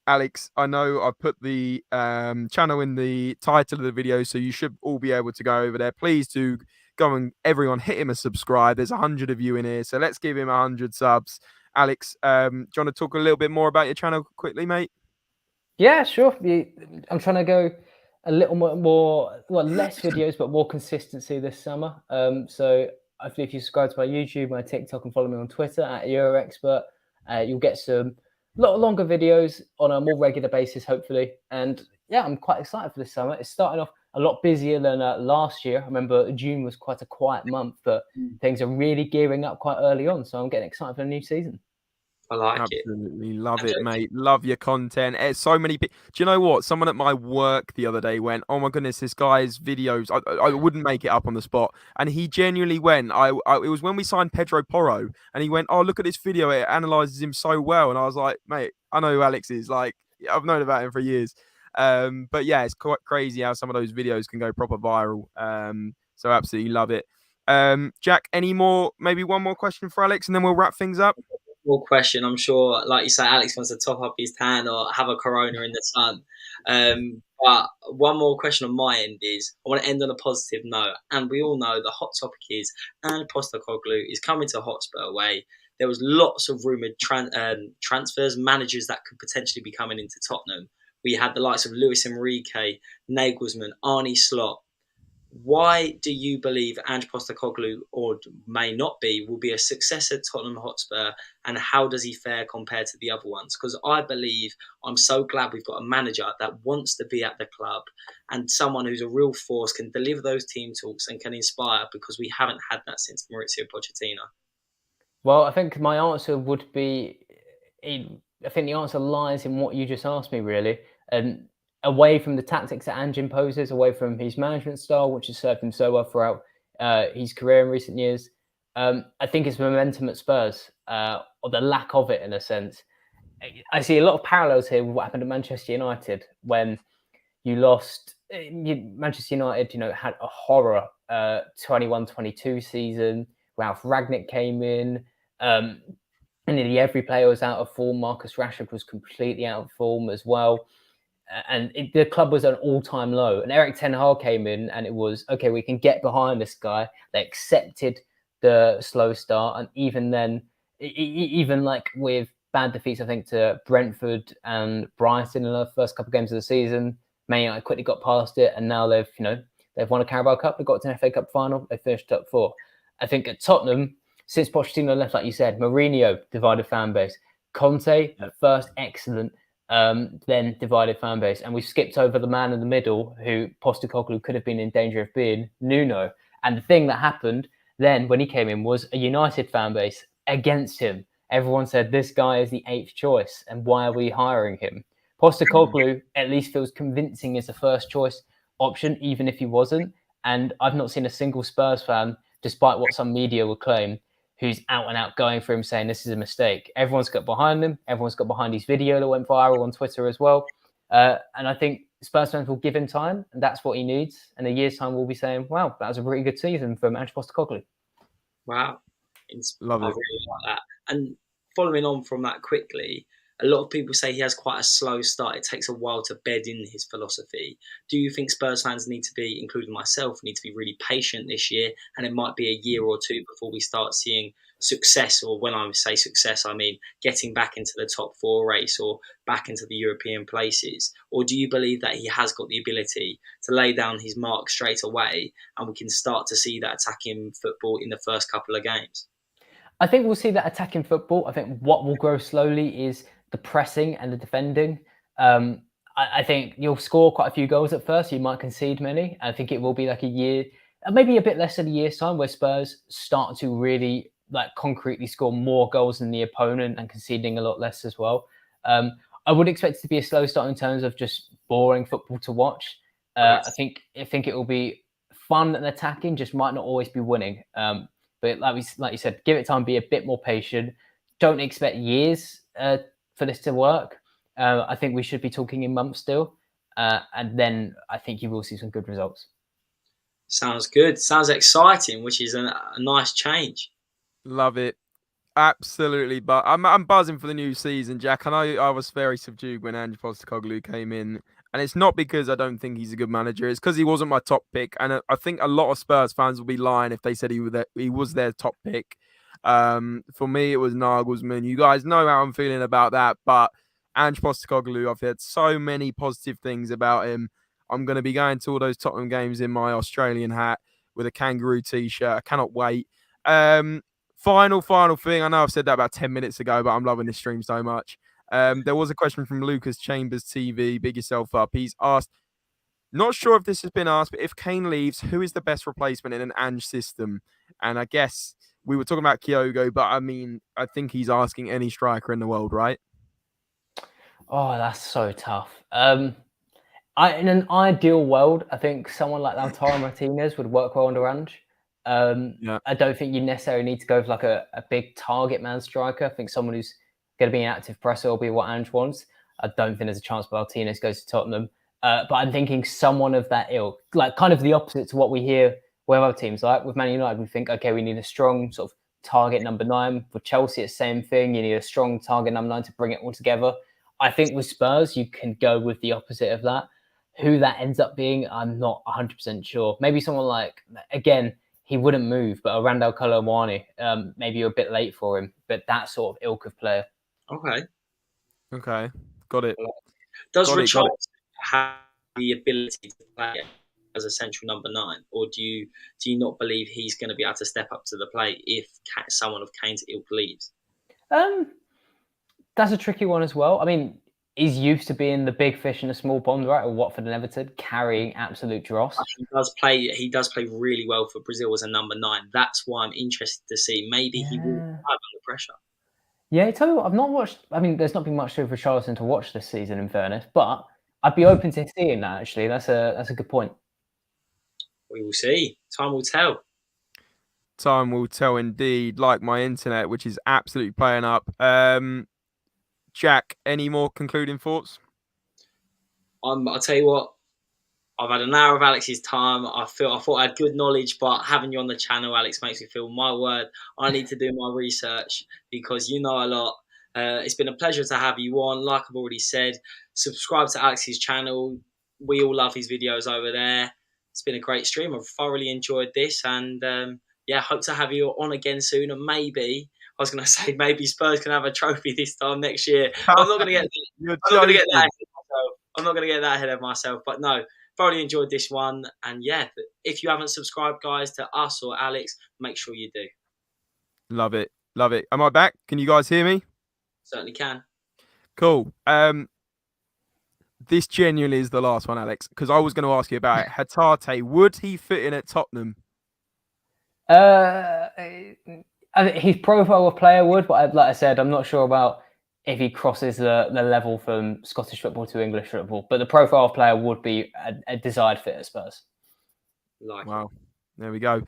Alex, I know I've put the channel in the title of the video, so you should all be able to go over there. Please do go and everyone hit him a subscribe. There's 100 of you in here, so let's give him 100 subs. Alex, do you want to talk a little bit more about your channel quickly, mate? Yeah, sure. I'm trying to go a little more, well, less videos, but more consistency this summer. So hopefully if you subscribe to my YouTube, my TikTok, and follow me on Twitter at EuroExpert, you'll get some longer videos on a more regular basis, hopefully. And yeah, I'm quite excited for this summer. It's starting off a lot busier than last year. I remember June was quite a quiet month, but things are really gearing up quite early on. So I'm getting excited for the new season. I like it. Absolutely love And it, mate. Love your content. It's so many people. Do you know what? Someone at my work the other day went, "Oh my goodness, this guy's videos. I wouldn't make it up on the spot." And he genuinely went. It was when we signed Pedro Porro, and he went, "Oh, look at this video. It analyzes him so well." And I was like, "Mate, I know who Alex is. Like, I've known about him for years." But yeah, it's quite crazy how some of those videos can go proper viral. So absolutely love it. Jack, any more? Maybe one more question for Alex, and then we'll wrap things up. More question. I'm sure, like you say, Alex wants to top up his tan or have a Corona in the sun. But one more question on my end is, I want to end on a positive note. And we all know the hot topic is Ange Postecoglou is coming to Hotspur away. There was lots of rumoured transfers, managers that could potentially be coming into Tottenham. We had the likes of Luis Enrique, Nagelsmann, Arne Slot. Why do you believe Ange Postecoglou, or may not be, will be a successor at Tottenham Hotspur, and how does he fare compared to the other ones? Because I believe, I'm so glad we've got a manager that wants to be at the club and someone who's a real force, can deliver those team talks and can inspire, because we haven't had that since Mauricio Pochettino. Well, I think my answer would be, I think the answer lies in what you just asked me, really. And away from the tactics that Ange imposes, away from his management style, which has served him so well throughout his career in recent years, I think it's momentum at Spurs, or the lack of it in a sense. I see a lot of parallels here with what happened at Manchester United when you lost. Manchester United, had a horror 21-22 season. Ralph Ragnick came in. And nearly every player was out of form. Marcus Rashford was completely out of form as well. And the club was at an all-time low. And Eric Ten Hag came in, and it was, okay, we can get behind this guy. They accepted the slow start. And even then, even like with bad defeats, I think, to Brentford and Brighton in the first couple of games of the season, Man United quickly got past it. And now they've won a Carabao Cup. They got to an FA Cup final. They finished top 4. I think at Tottenham, since Pochettino left, like you said, Mourinho, divided fan base. Conte, at first, excellent. Then divided fan base. And we skipped over the man in the middle who Postecoglou could have been in danger of being, Nuno. And the thing that happened then when he came in was a United fan base against him. Everyone said, this guy is the 8th choice, and why are we hiring him? Postecoglou at least feels convincing as a first choice option, even if he wasn't. And I've not seen a single Spurs fan, despite what some media would claim, who's out and out going for him saying this is a mistake. Everyone's got behind him. Everyone's got behind his video that went viral on Twitter as well. And I think Spurs fans will give him time, and that's what he needs. And a year's time, we'll be saying, wow, that was a pretty good season from Ange Postecoglou. Wow. Love it. I really like that. And following on from that quickly, a lot of people say he has quite a slow start. It takes a while to bed in his philosophy. Do you think Spurs fans need to be, including myself, need to be really patient this year? And it might be a year or two before we start seeing success, or when I say success, I mean getting back into the top 4 race or back into the European places? Or do you believe that he has got the ability to lay down his mark straight away and we can start to see that attacking football in the first couple of games? I think we'll see that attacking football. I think what will grow slowly is the pressing and the defending. I think you'll score quite a few goals at first. You might concede many. I think it will be like a year, maybe a bit less than a year's time, where Spurs start to really concretely score more goals than the opponent and conceding a lot less as well. I would expect it to be a slow start in terms of just boring football to watch. I think it will be fun and attacking, just might not always be winning. But like you said, give it time, be a bit more patient. Don't expect years for this to work. I think we should be talking in months still. And then I think you will see some good results. Sounds good. Sounds exciting, which is a nice change. Love it. Absolutely. But I'm buzzing for the new season, Jack. I know I was very subdued when Ange Postecoglou came in. And it's not because I don't think he's a good manager. It's because he wasn't my top pick. And I think a lot of Spurs fans will be lying if they said he was their top pick. For me, it was Nagelsmann. You guys know how I'm feeling about that. But Ange Postecoglou, I've heard so many positive things about him. I'm going to be going to all those Tottenham games in my Australian hat with a kangaroo t-shirt. I cannot wait. Final thing. I know I've said that about 10 minutes ago, but I'm loving this stream so much. There was a question from Lucas Chambers TV. Big yourself up. He's asked, Not sure if this has been asked, but if Kane leaves, who is the best replacement in an Ange system? And I guess we were talking about Kyogo, but I mean, I think he's asking any striker in the world, right? Oh, that's so tough. In an ideal world, I think someone like Lautaro Martinez would work well under Ange. Yeah. I don't think you necessarily need to go for like a big target man striker. I think someone who's going to be an active presser will be what Ange wants. I don't think there's a chance Martinez goes to Tottenham. But I'm thinking someone of that ilk, like kind of the opposite to what we hear with other teams. Like with Man United, we think, okay, we need a strong sort of target number 9. For Chelsea, it's the same thing. You need a strong target number 9 to bring it all together. I think with Spurs, you can go with the opposite of that. Who that ends up being, I'm not 100% sure. Maybe someone like, again, he wouldn't move, but a Randall Colomwani, maybe you're a bit late for him, but that sort of ilk of player. Okay. Got it. Does Richarlison have the ability to play as a central number 9, or do you not believe he's going to be able to step up to the plate if someone of Kane's ilk leaves? That's a tricky one as well. I mean, he's used to being the big fish in a small pond, right? Or Watford and Everton, carrying absolute dross. He does play really well for Brazil as a number 9. That's why I'm interested to see. Maybe he will thrive under pressure. Yeah, I tell you what, I've not watched. I mean, there's not been much for Richarlison to watch this season, in fairness, but I'd be open to seeing that. Actually, that's a good point. We will see. Time will tell. Time will tell, indeed. Like my internet, which is absolutely playing up. Jack, any more concluding thoughts? I'll tell you what. I've had an hour of Alex's time. I thought I had good knowledge, but having you on the channel, Alex, makes me feel, my word, I need to do my research because you know a lot. It's been a pleasure to have you on. Like I've already said, subscribe to Alex's channel. We all love his videos over there. It's been a great stream. I've thoroughly enjoyed this, and hope to have you on again soon. And maybe I was going to say maybe Spurs can have a trophy this time next year. I'm not going to get that ahead of myself. But no, thoroughly enjoyed this one. And yeah, if you haven't subscribed, guys, to us or Alex, make sure you do. Love it. Love it. Am I back? Can you guys hear me? Certainly can. Cool. This genuinely is the last one, Alex, because I was going to ask you about it. Hatate, would he fit in at Tottenham? His profile of player would, but like I said, I'm not sure about if he crosses the level from Scottish football to English football. But the profile of player would be a desired fit at Spurs. Wow. There we go.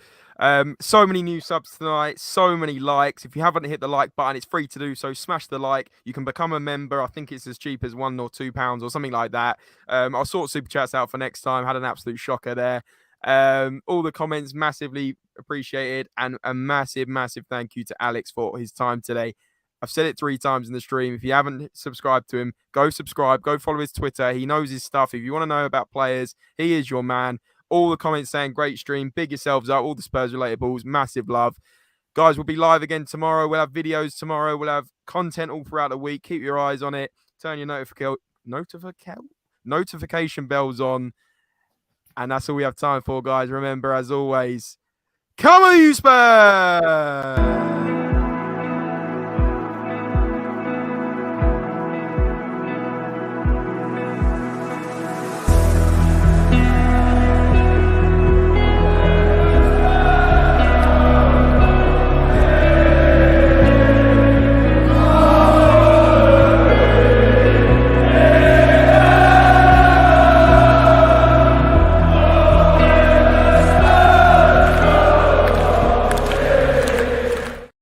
So many new subs tonight, so many likes. If you haven't hit the like button, it's free to do so. Smash the like. You can become a member. I think it's as cheap as £1 or £2 or something like that. I'll sort super chats out for next time. Had an absolute shocker there. All the comments massively appreciated, and a massive thank you to Alex for his time today. I've said it 3 times in the stream. If you haven't subscribed to him, go subscribe. Go follow his Twitter. He knows his stuff. If you want to know about players, he is your man. All the comments saying great stream, big yourselves up, all the Spurs related balls, massive love. Guys, we'll be live again tomorrow. We'll have videos tomorrow. We'll have content all throughout the week. Keep your eyes on it. Turn your notification bells on. And that's all we have time for, guys. Remember, as always, come on, you Spurs!